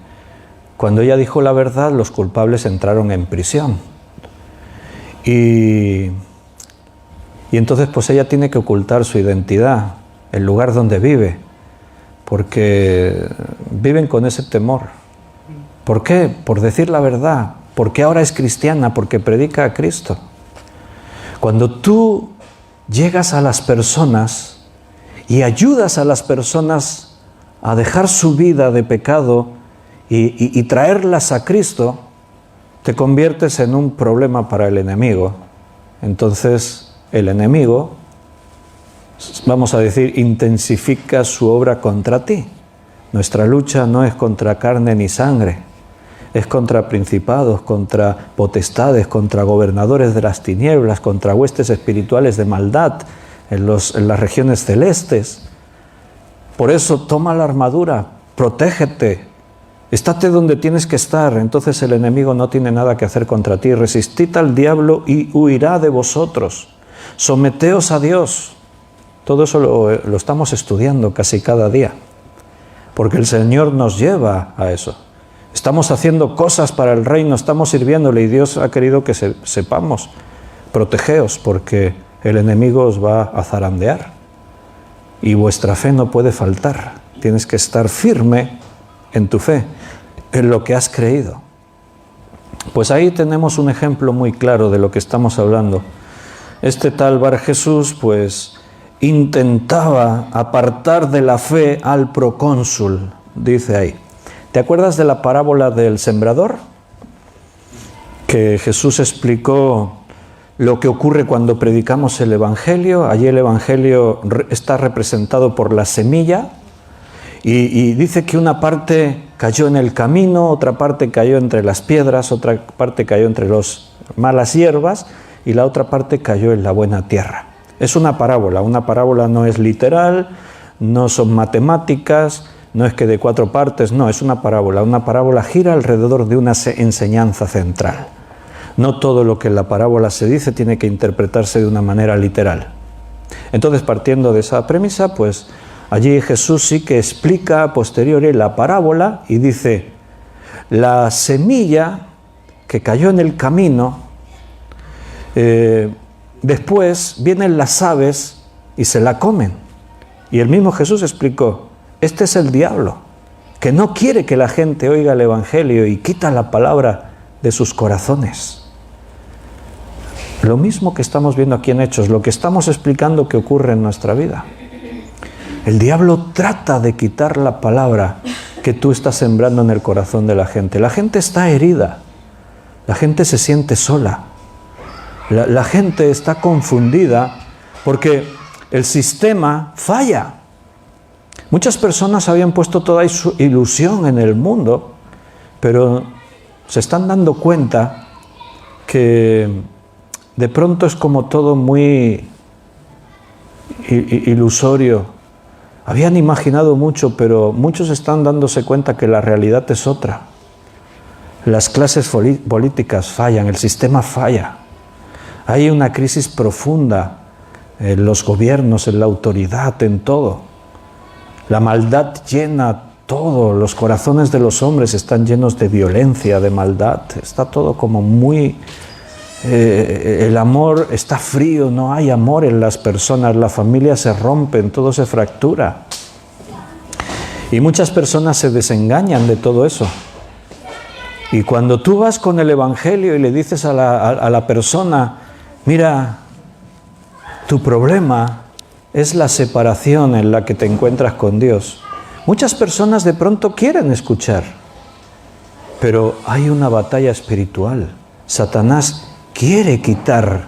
cuando ella dijo la verdad, los culpables entraron en prisión. Y entonces pues ella tiene que ocultar su identidad, el lugar donde vive, porque viven con ese temor. ¿Por qué? Por decir la verdad, porque ahora es cristiana, porque predica a Cristo. Cuando tú llegas a las personas y ayudas a las personas a dejar su vida de pecado y traerlas a Cristo, te conviertes en un problema para el enemigo. Entonces el enemigo, vamos a decir, intensifica su obra contra ti. Nuestra lucha no es contra carne ni sangre, es contra principados, contra potestades, contra gobernadores de las tinieblas, contra huestes espirituales de maldad en las regiones celestes. Por eso toma la armadura, protégete, estate donde tienes que estar, entonces el enemigo no tiene nada que hacer contra ti. Resistid al diablo y huirá de vosotros. Someteos a Dios. Todo eso lo estamos estudiando casi cada día, porque el Señor nos lleva a eso. Estamos haciendo cosas para el reino, estamos sirviéndole y Dios ha querido que sepamos. Protegeos porque el enemigo os va a zarandear y vuestra fe no puede faltar. Tienes que estar firme en tu fe, en lo que has creído. Pues ahí tenemos un ejemplo muy claro de lo que estamos hablando. Este tal Bar Jesús pues intentaba apartar de la fe al procónsul, dice ahí. ¿Te acuerdas de la parábola del sembrador? Que Jesús explicó lo que ocurre cuando predicamos el Evangelio. Allí el Evangelio está representado por la semilla y dice que una parte cayó en el camino, otra parte cayó entre las piedras, otra parte cayó entre las malas hierbas y la otra parte cayó en la buena tierra. Es una parábola no es literal, no son matemáticas, no es que de 4 partes, no, es una parábola gira alrededor de una enseñanza central. No todo lo que en la parábola se dice tiene que interpretarse de una manera literal. Entonces, partiendo de esa premisa, pues allí Jesús sí que explica a posteriori la parábola y dice, la semilla que cayó en el camino, después vienen las aves y se la comen. Y el mismo Jesús explicó, este es el diablo, que no quiere que la gente oiga el Evangelio y quita la palabra de sus corazones. Lo mismo que estamos viendo aquí en Hechos, lo que estamos explicando que ocurre en nuestra vida. El diablo trata de quitar la palabra que tú estás sembrando en el corazón de la gente. La gente está herida, la gente se siente sola, la gente está confundida porque el sistema falla. Muchas personas habían puesto toda su ilusión en el mundo, pero se están dando cuenta que de pronto es como todo muy ilusorio. Habían imaginado mucho, pero muchos están dándose cuenta que la realidad es otra. Las clases políticas fallan, el sistema falla. Hay una crisis profunda en los gobiernos, en la autoridad, en todo. La maldad llena todo, los corazones de los hombres están llenos de violencia, de maldad. Está todo como muy el amor está frío, no hay amor en las personas, las familias se rompen, todo se fractura. Y muchas personas se desengañan de todo eso. Y cuando tú vas con el Evangelio y le dices a la persona, mira, tu problema es la separación en la que te encuentras con Dios. Muchas personas de pronto quieren escuchar, pero hay una batalla espiritual. Satanás quiere quitar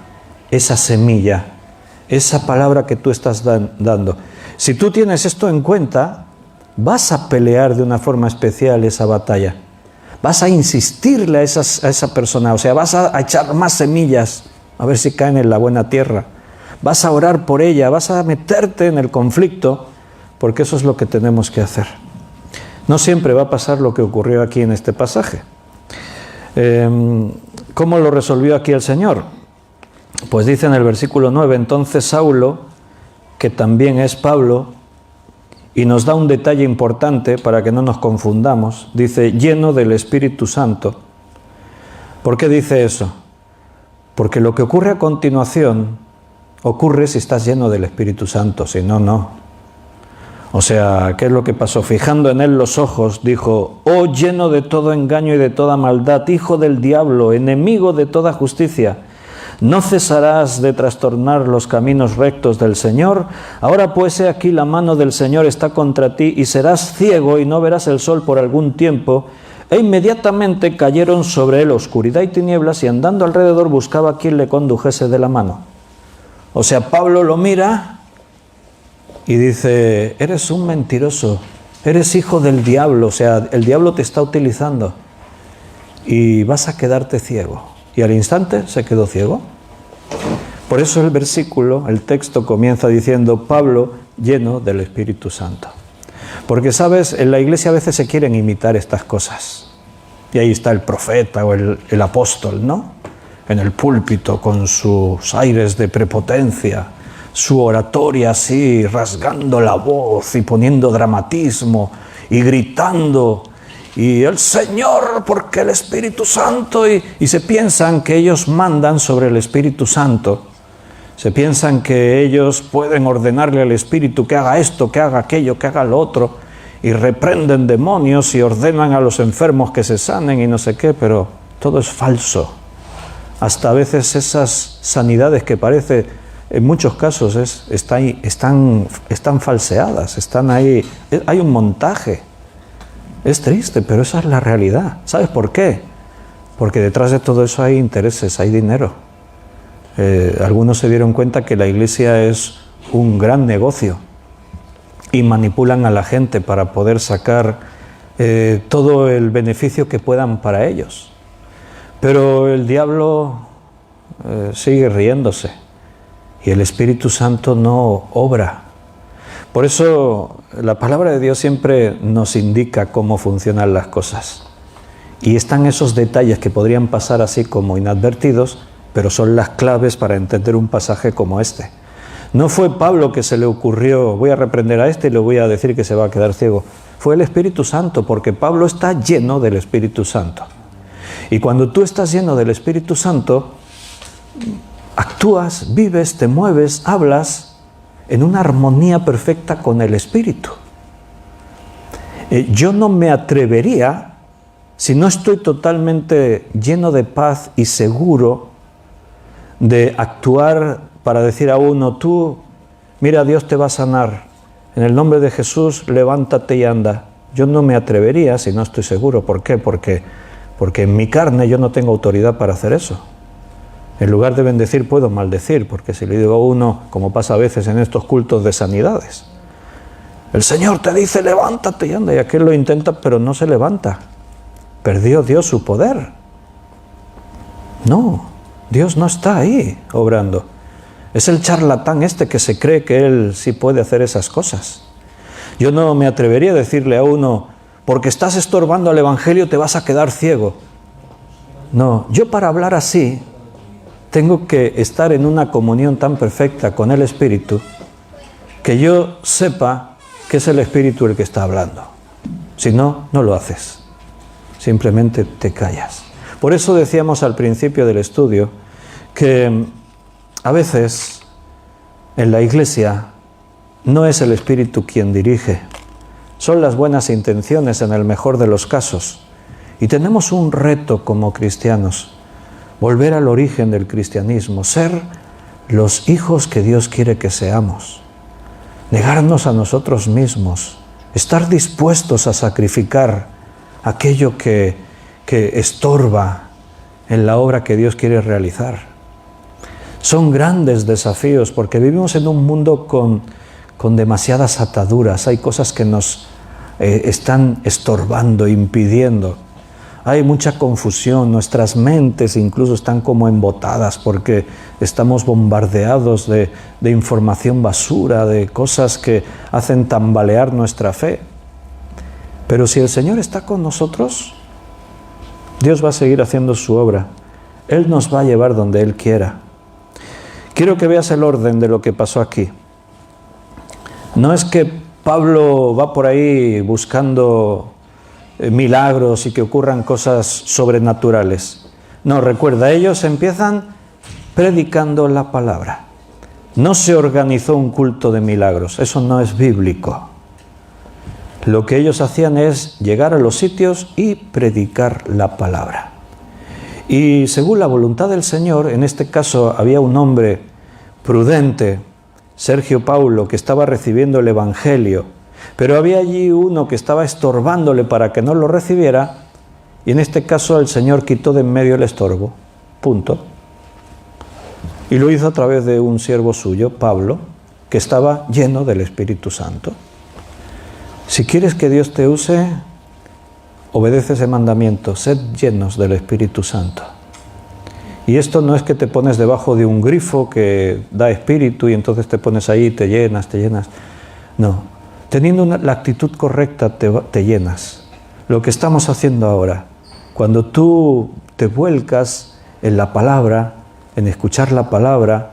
esa semilla, esa palabra que tú estás dando. Si tú tienes esto en cuenta, vas a pelear de una forma especial esa batalla. Vas a insistirle a esa persona, o sea, vas a echar más semillas, a ver si caen en la buena tierra. Vas a orar por ella, vas a meterte en el conflicto, porque eso es lo que tenemos que hacer. No siempre va a pasar lo que ocurrió aquí en este pasaje. ¿Cómo lo resolvió aquí el Señor? Pues dice en el versículo 9, entonces Saulo, que también es Pablo, y nos da un detalle importante para que no nos confundamos, dice, lleno del Espíritu Santo. ¿Por qué dice eso? Porque lo que ocurre a continuación, ocurre si estás lleno del Espíritu Santo, si no, no. O sea, ¿qué es lo que pasó? Fijando en él los ojos, dijo, oh lleno de todo engaño y de toda maldad, hijo del diablo, enemigo de toda justicia, ¿no cesarás de trastornar los caminos rectos del Señor? Ahora pues he aquí la mano del Señor está contra ti y serás ciego y no verás el sol por algún tiempo. E inmediatamente cayeron sobre él oscuridad y tinieblas y andando alrededor buscaba a quien le condujese de la mano. O sea, Pablo lo mira y dice, eres un mentiroso, eres hijo del diablo, o sea, el diablo te está utilizando y vas a quedarte ciego. Y al instante se quedó ciego. Por eso el versículo, el texto comienza diciendo, Pablo lleno del Espíritu Santo. Porque, ¿sabes? En la iglesia a veces se quieren imitar estas cosas. Y ahí está el profeta o el apóstol, ¿no? En el púlpito con sus aires de prepotencia, su oratoria así, rasgando la voz y poniendo dramatismo y gritando. Y el Señor, porque el Espíritu Santo, y se piensan que ellos mandan sobre el Espíritu Santo. Se piensan que ellos pueden ordenarle al Espíritu que haga esto, que haga aquello, que haga lo otro, y reprenden demonios y ordenan a los enfermos que se sanen y no sé qué, pero todo es falso. Hasta a veces esas sanidades que parece, en muchos casos, están falseadas, están ahí, hay un montaje. Es triste, pero esa es la realidad. ¿Sabes por qué? Porque detrás de todo eso hay intereses, hay dinero. Algunos se dieron cuenta que la iglesia es un gran negocio y manipulan a la gente para poder sacar todo el beneficio que puedan para ellos. Pero el diablo sigue riéndose y el Espíritu Santo no obra. Por eso la palabra de Dios siempre nos indica cómo funcionan las cosas. Y están esos detalles que podrían pasar así como inadvertidos, pero son las claves para entender un pasaje como este. No fue Pablo que se le ocurrió, voy a reprender a este y le voy a decir que se va a quedar ciego. Fue el Espíritu Santo, porque Pablo está lleno del Espíritu Santo. Y cuando tú estás lleno del Espíritu Santo, actúas, vives, te mueves, hablas en una armonía perfecta con el Espíritu. Yo no me atrevería, si no estoy totalmente lleno de paz y seguro, de actuar para decir a uno, tú, mira, Dios te va a sanar, en el nombre de Jesús, levántate y anda. Yo no me atrevería si no estoy seguro. ¿Por qué? Porque en mi carne yo no tengo autoridad para hacer eso. En lugar de bendecir, puedo maldecir, porque si le digo a uno, como pasa a veces en estos cultos de sanidades, el Señor te dice, levántate y anda, y aquel lo intenta, pero no se levanta. Perdió Dios su poder. No, Dios no está ahí obrando. Es el charlatán este que se cree que él sí puede hacer esas cosas. Yo no me atrevería a decirle a uno, porque estás estorbando al Evangelio te vas a quedar ciego. No, yo para hablar así, tengo que estar en una comunión tan perfecta con el Espíritu que yo sepa que es el Espíritu el que está hablando. Si no, no lo haces. Simplemente te callas. Por eso decíamos al principio del estudio que a veces en la Iglesia no es el Espíritu quien dirige, son las buenas intenciones en el mejor de los casos. Y tenemos un reto como cristianos, volver al origen del cristianismo, ser los hijos que Dios quiere que seamos, negarnos a nosotros mismos, estar dispuestos a sacrificar aquello que estorba en la obra que Dios quiere realizar. Son grandes desafíos porque vivimos en un mundo con demasiadas ataduras, hay cosas que nos están estorbando, impidiendo. Hay mucha confusión, nuestras mentes incluso están como embotadas porque estamos bombardeados de información basura, de cosas que hacen tambalear nuestra fe. Pero si el Señor está con nosotros, Dios va a seguir haciendo su obra. Él nos va a llevar donde Él quiera. Quiero que veas el orden de lo que pasó aquí. No es que Pablo va por ahí buscando milagros y que ocurran cosas sobrenaturales. No, recuerda, ellos empiezan predicando la palabra. No se organizó un culto de milagros, eso no es bíblico. Lo que ellos hacían es llegar a los sitios y predicar la palabra. Y según la voluntad del Señor, en este caso había un hombre prudente, Sergio Paulo, que estaba recibiendo el Evangelio, pero había allí uno que estaba estorbándole para que no lo recibiera, y en este caso el Señor quitó de en medio el estorbo, punto. Y lo hizo a través de un siervo suyo, Pablo, que estaba lleno del Espíritu Santo. Si quieres que Dios te use, obedece ese mandamiento, sed llenos del Espíritu Santo. Y esto no es que te pones debajo de un grifo que da espíritu y entonces te pones ahí y te llenas. No, teniendo la actitud correcta te llenas. Lo que estamos haciendo ahora, cuando tú te vuelcas en la palabra, en escuchar la palabra,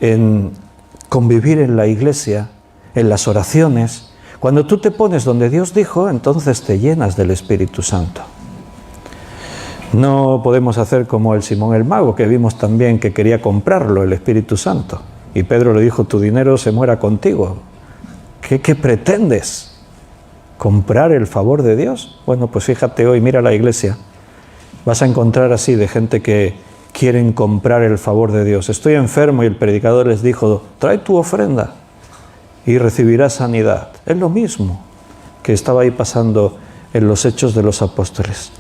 en convivir en la iglesia, en las oraciones, cuando tú te pones donde Dios dijo, entonces te llenas del Espíritu Santo. No podemos hacer como el Simón el Mago, que vimos también que quería comprarlo, el Espíritu Santo. Y Pedro le dijo, tu dinero se muera contigo. ¿Qué pretendes? ¿Comprar el favor de Dios? Bueno, pues fíjate hoy, mira la iglesia. Vas a encontrar así de gente que quieren comprar el favor de Dios. Estoy enfermo y el predicador les dijo, trae tu ofrenda y recibirás sanidad. Es lo mismo que estaba ahí pasando en los Hechos de los Apóstoles.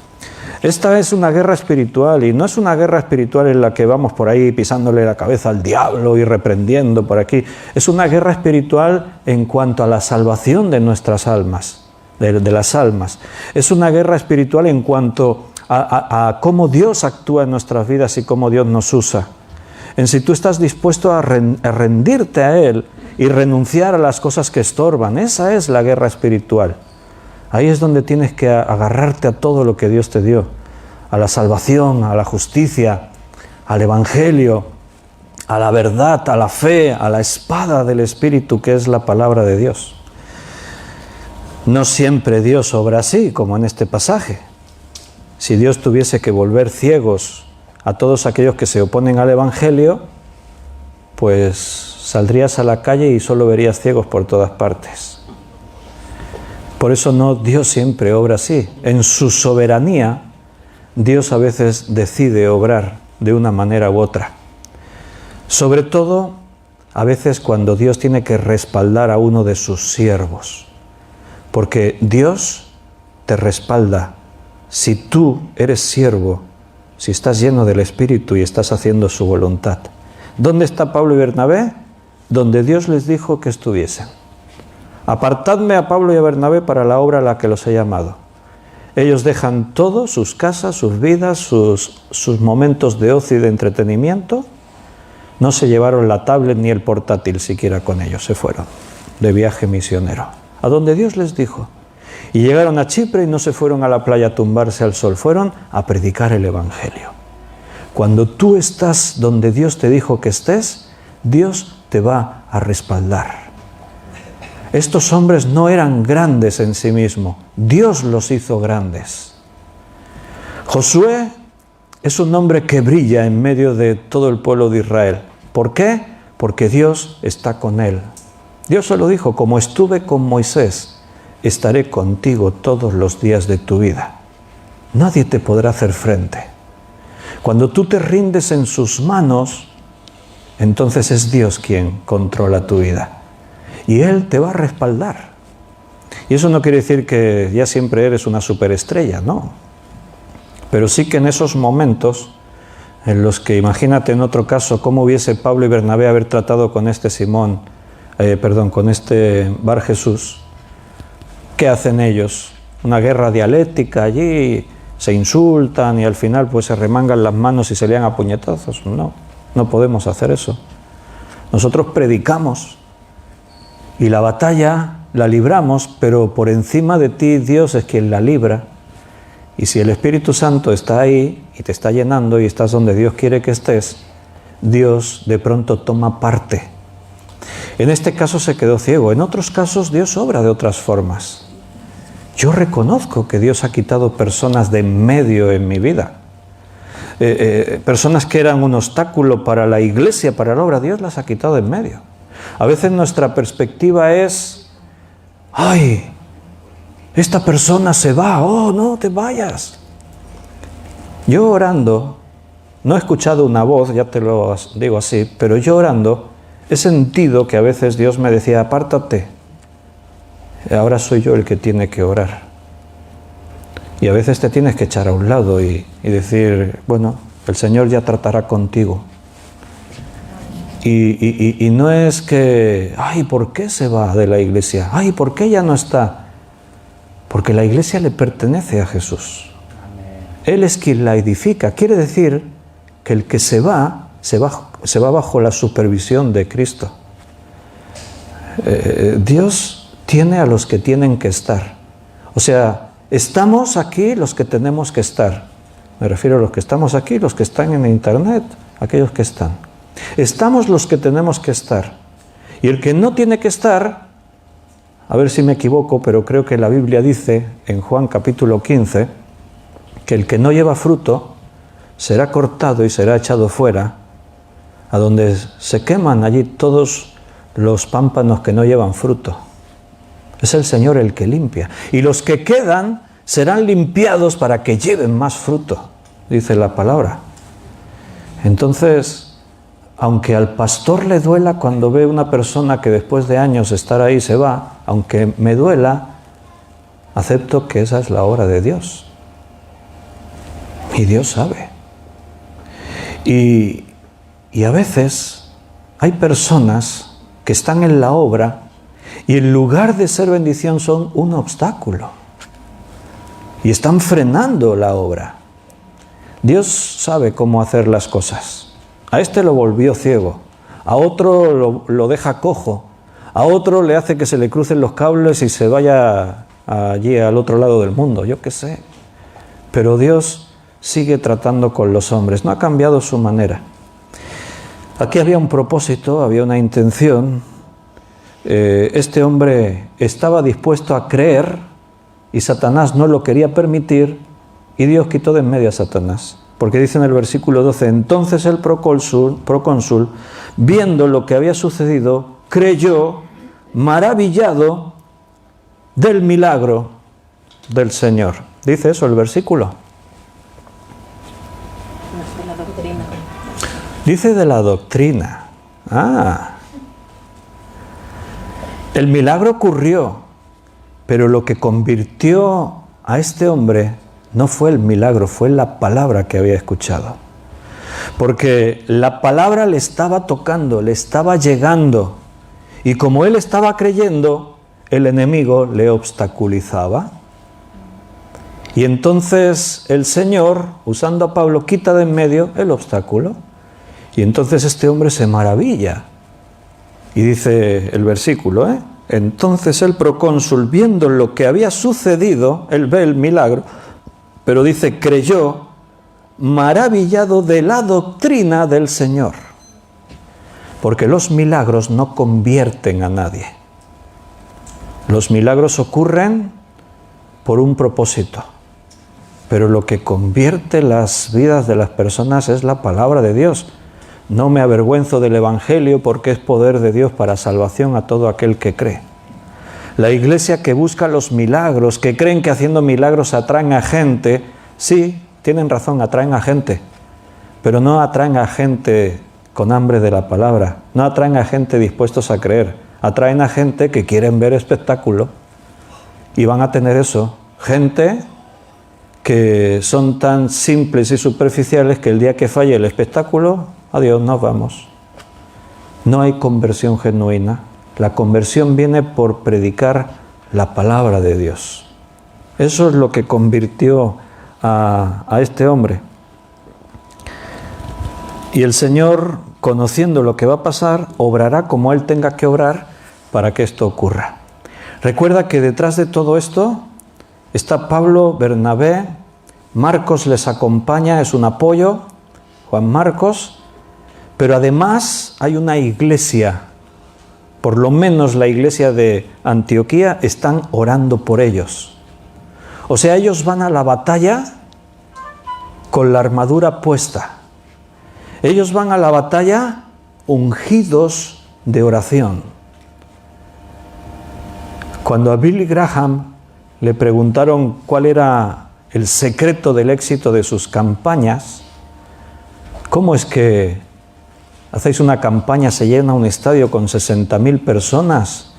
Esta es una guerra espiritual y no es una guerra espiritual en la que vamos por ahí pisándole la cabeza al diablo y reprendiendo por aquí. Es una guerra espiritual en cuanto a la salvación de nuestras almas, de las almas. Es una guerra espiritual en cuanto a cómo Dios actúa en nuestras vidas y cómo Dios nos usa. En si tú estás dispuesto a rendirte a Él y renunciar a las cosas que estorban. Esa es la guerra espiritual. Ahí es donde tienes que agarrarte a todo lo que Dios te dio, a la salvación, a la justicia, al Evangelio, a la verdad, a la fe, a la espada del Espíritu que es la palabra de Dios. No siempre Dios obra así, como en este pasaje. Si Dios tuviese que volver ciegos a todos aquellos que se oponen al Evangelio, pues saldrías a la calle y solo verías ciegos por todas partes. Por eso Dios siempre obra así. En su soberanía, Dios a veces decide obrar de una manera u otra. Sobre todo, a veces cuando Dios tiene que respaldar a uno de sus siervos. Porque Dios te respalda si tú eres siervo, si estás lleno del Espíritu y estás haciendo su voluntad. ¿Dónde está Pablo y Bernabé? Donde Dios les dijo que estuviesen. Apartadme a Pablo y a Bernabé para la obra a la que los he llamado. Ellos dejan todo, sus casas, sus vidas, sus momentos de ocio y de entretenimiento. No se llevaron la tablet ni el portátil siquiera con ellos, se fueron de viaje misionero, a donde Dios les dijo. Y llegaron a Chipre y no se fueron a la playa a tumbarse al sol, fueron a predicar el Evangelio. Cuando tú estás donde Dios te dijo que estés, Dios te va a respaldar. Estos hombres no eran grandes en sí mismos, Dios los hizo grandes. Josué es un nombre que brilla en medio de todo el pueblo de Israel. ¿Por qué? Porque Dios está con él. Dios se lo dijo: como estuve con Moisés, estaré contigo todos los días de tu vida. Nadie te podrá hacer frente. Cuando tú te rindes en sus manos, entonces es Dios quien controla tu vida. Y Él te va a respaldar. Y eso no quiere decir que ya siempre eres una superestrella, no. Pero sí que en esos momentos en los que, imagínate en otro caso, cómo hubiese Pablo y Bernabé haber tratado con este con este Bar Jesús. ¿Qué hacen ellos? Una guerra dialéctica allí, se insultan y al final pues se remangan las manos y se lían a puñetazos. No, no podemos hacer eso. Nosotros predicamos y la batalla la libramos, pero por encima de ti Dios es quien la libra. Y si el Espíritu Santo está ahí y te está llenando y estás donde Dios quiere que estés, Dios de pronto toma parte. En este caso se quedó ciego, en otros casos Dios obra de otras formas. Yo reconozco que Dios ha quitado personas de en medio en mi vida. Personas que eran un obstáculo para la iglesia, para la obra, Dios las ha quitado de en medio. A veces nuestra perspectiva es: ¡ay! Esta persona se va, ¡oh, no te vayas! Yo orando, no he escuchado una voz, ya te lo digo así, pero yo orando he sentido que a veces Dios me decía: apártate, ahora soy yo el que tiene que orar. Y a veces te tienes que echar a un lado y decir: bueno, el Señor ya tratará contigo. Y no es que, ¡ay, ¿por qué se va de la iglesia? ¡Ay, ¿por qué ya no está? Porque la iglesia le pertenece a Jesús. Él es quien la edifica. Quiere decir que el que se va bajo la supervisión de Cristo. Dios tiene a los que tienen que estar. O sea, estamos aquí los que tenemos que estar. Me refiero a los que estamos aquí, los que están en internet, aquellos que están. Estamos los que tenemos que estar. Y el que no tiene que estar, a ver si me equivoco, pero creo que la Biblia dice en Juan capítulo 15 que el que no lleva fruto será cortado y será echado fuera, a donde se queman allí todos los pámpanos que no llevan fruto. Es el Señor el que limpia. Y los que quedan serán limpiados para que lleven más fruto, dice la palabra. Entonces, aunque al pastor le duela cuando ve una persona que después de años estar ahí se va, aunque me duela, acepto que esa es la obra de Dios. Y Dios sabe. Y a veces hay personas que están en la obra y en lugar de ser bendición son un obstáculo. Y están frenando la obra. Dios sabe cómo hacer las cosas. A este lo volvió ciego, a otro lo deja cojo, a otro le hace que se le crucen los cables y se vaya allí al otro lado del mundo, yo qué sé. Pero Dios sigue tratando con los hombres, no ha cambiado su manera. Aquí había un propósito, había una intención. Este hombre estaba dispuesto a creer y Satanás no lo quería permitir y Dios quitó de en medio a Satanás. Porque dice en el versículo 12, entonces el procónsul, viendo lo que había sucedido, creyó, maravillado del milagro del Señor. Dice eso el versículo. Dice de la doctrina. El milagro ocurrió, pero lo que convirtió a este hombre no fue el milagro, fue la palabra que había escuchado. Porque la palabra le estaba tocando, le estaba llegando. Y como él estaba creyendo, el enemigo le obstaculizaba. Y entonces el Señor, usando a Pablo, quita de en medio el obstáculo. Y entonces este hombre se maravilla. Y dice el versículo, entonces el procónsul, viendo lo que había sucedido, él ve el milagro, pero dice, creyó, maravillado de la doctrina del Señor. Porque los milagros no convierten a nadie. Los milagros ocurren por un propósito. pero lo que convierte las vidas de las personas es la palabra de Dios. No me avergüenzo del Evangelio porque es poder de Dios para salvación a todo aquel que cree. La iglesia que busca los milagros, que creen que haciendo milagros atraen a gente, sí, tienen razón, atraen a gente, pero no atraen a gente con hambre de la palabra, no atraen a gente dispuestos a creer, atraen a gente que quieren ver espectáculo y van a tener eso, gente que son tan simples y superficiales que el día que falle el espectáculo, adiós, nos vamos. No hay conversión genuina. La conversión viene por predicar la palabra de Dios. Eso es lo que convirtió a este hombre. Y el Señor, conociendo lo que va a pasar, obrará como Él tenga que obrar para que esto ocurra. Recuerda que detrás de todo esto está Pablo, Bernabé, Marcos les acompaña, es un apoyo, Juan Marcos, pero además hay una iglesia, por lo menos la iglesia de Antioquía, están orando por ellos. O sea, ellos van a la batalla con la armadura puesta. Ellos van a la batalla ungidos de oración. Cuando a Billy Graham le preguntaron cuál era el secreto del éxito de sus campañas, ¿cómo es que hacéis una campaña, se llena un estadio con 60.000 personas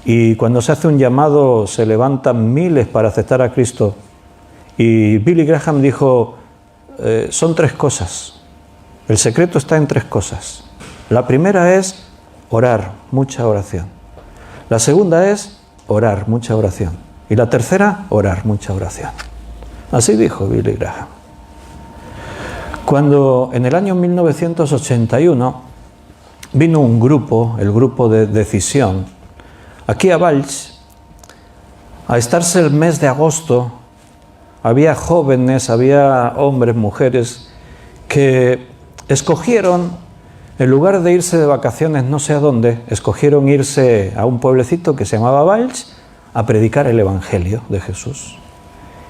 y cuando se hace un llamado se levantan miles para aceptar a Cristo? Y Billy Graham dijo, son tres cosas. El secreto está en tres cosas. La primera es orar, mucha oración. La segunda es orar, mucha oración. Y la tercera, orar, mucha oración. Así dijo Billy Graham. Cuando en el año 1981 vino un grupo, el grupo de Decisión, aquí a Valls, a estarse el mes de agosto, había jóvenes, había hombres, mujeres, que escogieron, en lugar de irse de vacaciones no sé a dónde, escogieron irse a un pueblecito que se llamaba Valls a predicar el Evangelio de Jesús.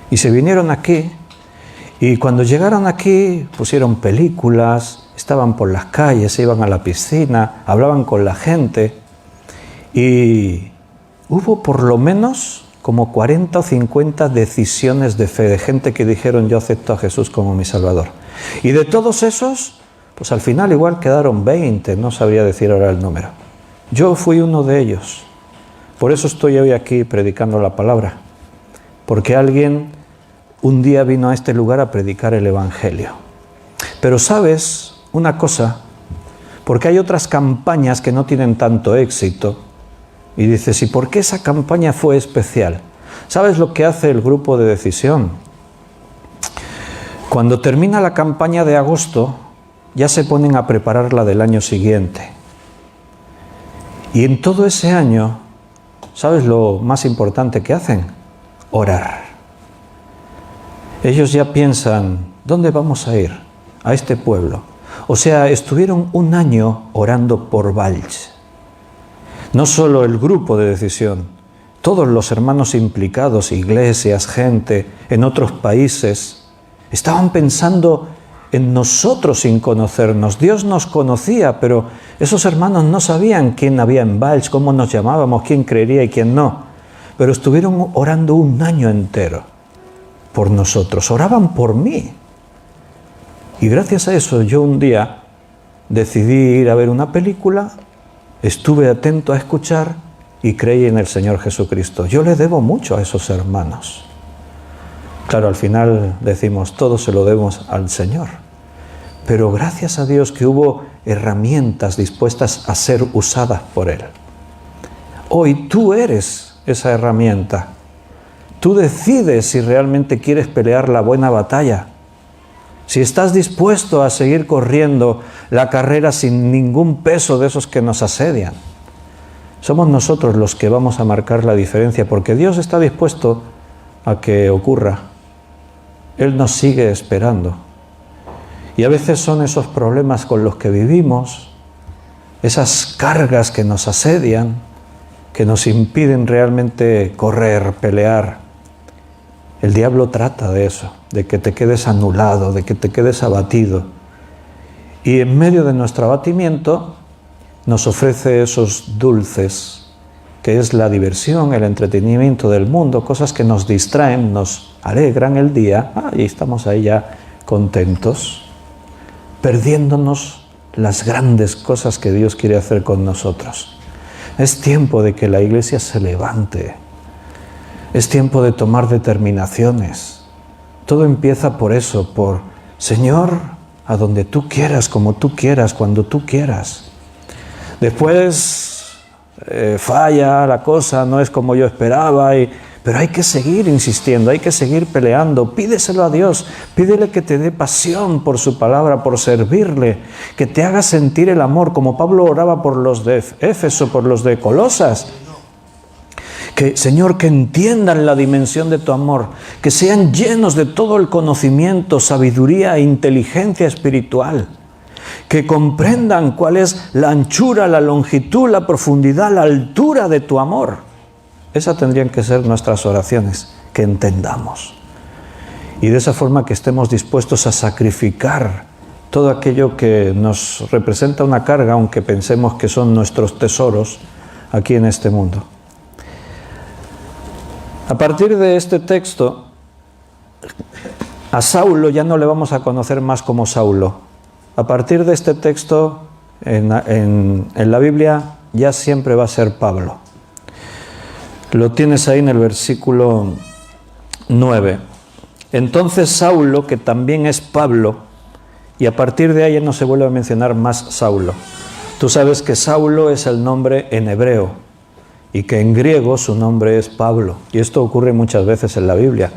Y se vinieron aquí, y cuando llegaron aquí pusieron películas, estaban por las calles, se iban a la piscina, hablaban con la gente, y hubo por lo menos como 40 o 50 decisiones de fe, de gente que dijeron yo acepto a Jesús como mi Salvador. Y de todos esos, pues al final igual quedaron 20, no sabría decir ahora el número. Yo fui uno de ellos. Por eso estoy hoy aquí predicando la palabra. Porque alguien un día vino a este lugar a predicar el Evangelio. Pero ¿sabes una cosa? Porque hay otras campañas que no tienen tanto éxito. Y dices, ¿y por qué esa campaña fue especial? ¿Sabes lo que hace el grupo de Decisión? Cuando termina la campaña de agosto, ya se ponen a preparar la del año siguiente. Y en todo ese año, ¿sabes lo más importante que hacen? Orar. Ellos ya piensan, ¿dónde vamos a ir? A este pueblo. O sea, estuvieron un año orando por Valls. No solo el grupo de Decisión, todos los hermanos implicados, iglesias, gente, en otros países, estaban pensando en nosotros sin conocernos. Dios nos conocía, pero esos hermanos no sabían quién había en Valls, cómo nos llamábamos, quién creería y quién no. Pero estuvieron orando un año entero por nosotros, oraban por mí. Y gracias a eso yo un día decidí ir a ver una película, estuve atento a escuchar y creí en el Señor Jesucristo. Yo le debo mucho a esos hermanos. Claro, al final decimos, todo se lo debemos al Señor. Pero gracias a Dios que hubo herramientas dispuestas a ser usadas por Él. Hoy tú eres esa herramienta. Tú decides si realmente quieres pelear la buena batalla. Si estás dispuesto a seguir corriendo la carrera sin ningún peso de esos que nos asedian. Somos nosotros los que vamos a marcar la diferencia, porque Dios está dispuesto a que ocurra. Él nos sigue esperando. Y a veces son esos problemas con los que vivimos, esas cargas que nos asedian, que nos impiden realmente correr, pelear. El diablo trata de eso. de que te quedes anulado, de que te quedes abatido. Y en medio de nuestro abatimiento nos ofrece esos dulces, que es la diversión, el entretenimiento del mundo, cosas que nos distraen, nos alegran el día, y estamos ahí ya contentos, perdiéndonos las grandes cosas que Dios quiere hacer con nosotros. Es tiempo de que la Iglesia se levante, es tiempo de tomar determinaciones. Todo empieza por eso, por Señor, a donde tú quieras, como tú quieras, cuando tú quieras. Después falla la cosa, no es como yo esperaba, pero hay que seguir insistiendo, hay que seguir peleando. Pídeselo a Dios, pídele que te dé pasión por su palabra, por servirle, que te haga sentir el amor, como Pablo oraba por los de Éfeso, por los de Colosas. Que, Señor, que entiendan la dimensión de tu amor, que sean llenos de todo el conocimiento, sabiduría e inteligencia espiritual, que comprendan cuál es la anchura, la longitud, la profundidad, la altura de tu amor. Esas tendrían que ser nuestras oraciones, que entendamos. Y de esa forma que estemos dispuestos a sacrificar todo aquello que nos representa una carga, aunque pensemos que son nuestros tesoros aquí en este mundo. A partir de este texto, a Saulo ya no le vamos a conocer más como Saulo. A partir de este texto, en la Biblia, ya siempre va a ser Pablo. Lo tienes ahí en el versículo 9. Entonces Saulo, que también es Pablo, y a partir de ahí no se vuelve a mencionar más Saulo. Tú sabes que Saulo es el nombre en hebreo, y que en griego su nombre es Pablo. Y esto ocurre muchas veces en la Biblia.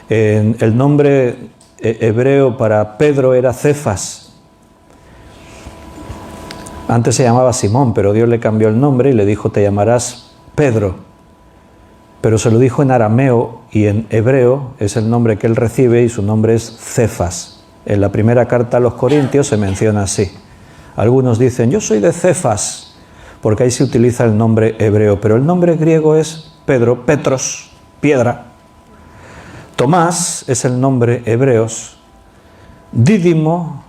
El nombre hebreo para Pedro era Cefas. Antes se llamaba Simón, pero Dios le cambió el nombre y le dijo, te llamarás Pedro. Pero se lo dijo en arameo y en hebreo es el nombre que él recibe y su nombre es Cefas. En la primera carta a los Corintios se menciona así. Algunos dicen, yo soy de Cefas, porque ahí se utiliza el nombre hebreo, pero el nombre griego es Pedro, Petros, piedra. Tomás es el nombre hebreos. Dídimo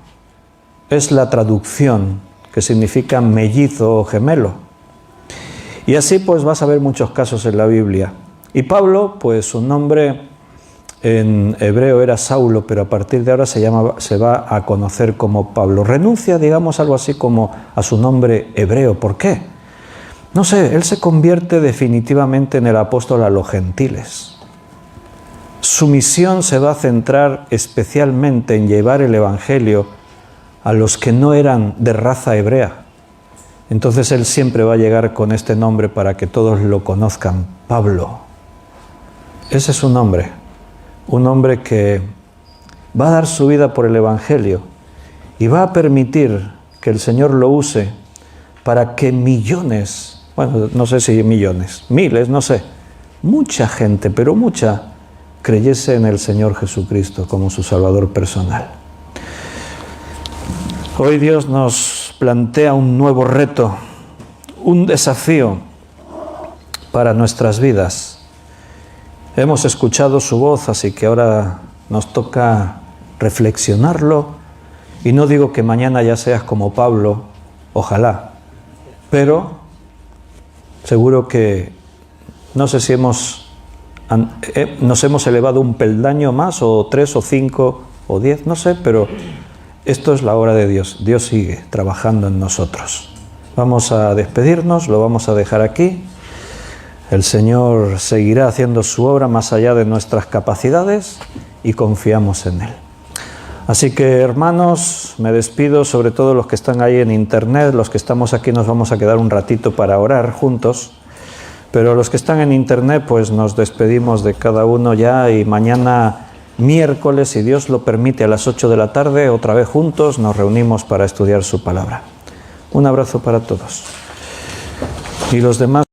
es la traducción, que significa mellizo o gemelo. Y así pues vas a ver muchos casos en la Biblia. Y Pablo, pues su nombre en hebreo era Saulo, pero a partir de ahora se va a conocer como Pablo. Renuncia, digamos, algo así como a su nombre hebreo. ¿Por qué? No sé, él se convierte definitivamente en el apóstol a los gentiles. Su misión se va a centrar especialmente en llevar el evangelio a los que no eran de raza hebrea. Entonces él siempre va a llegar con este nombre para que todos lo conozcan, Pablo. Ese es su nombre, un hombre que va a dar su vida por el evangelio y va a permitir que el Señor lo use para que millones, bueno, no sé si millones, miles, no sé, mucha gente, pero mucha, creyese en el Señor Jesucristo como su Salvador personal. Hoy Dios nos plantea un nuevo reto, un desafío para nuestras vidas. Hemos escuchado su voz, así que ahora nos toca reflexionarlo. Y no digo que mañana ya seas como Pablo, ojalá, pero seguro que no sé si nos hemos elevado un peldaño más, o 3 o 5 o 10, no sé, pero esto es la obra de Dios. Dios sigue trabajando en nosotros. Vamos a despedirnos, lo vamos a dejar aquí. El Señor seguirá haciendo su obra más allá de nuestras capacidades y confiamos en Él. Así que, hermanos, me despido, sobre todo los que están ahí en internet. Los que estamos aquí nos vamos a quedar un ratito para orar juntos, pero los que están en internet, pues nos despedimos de cada uno ya, y mañana miércoles, si Dios lo permite, a las 8 de la tarde, otra vez juntos nos reunimos para estudiar su palabra. Un abrazo para todos. Y los demás.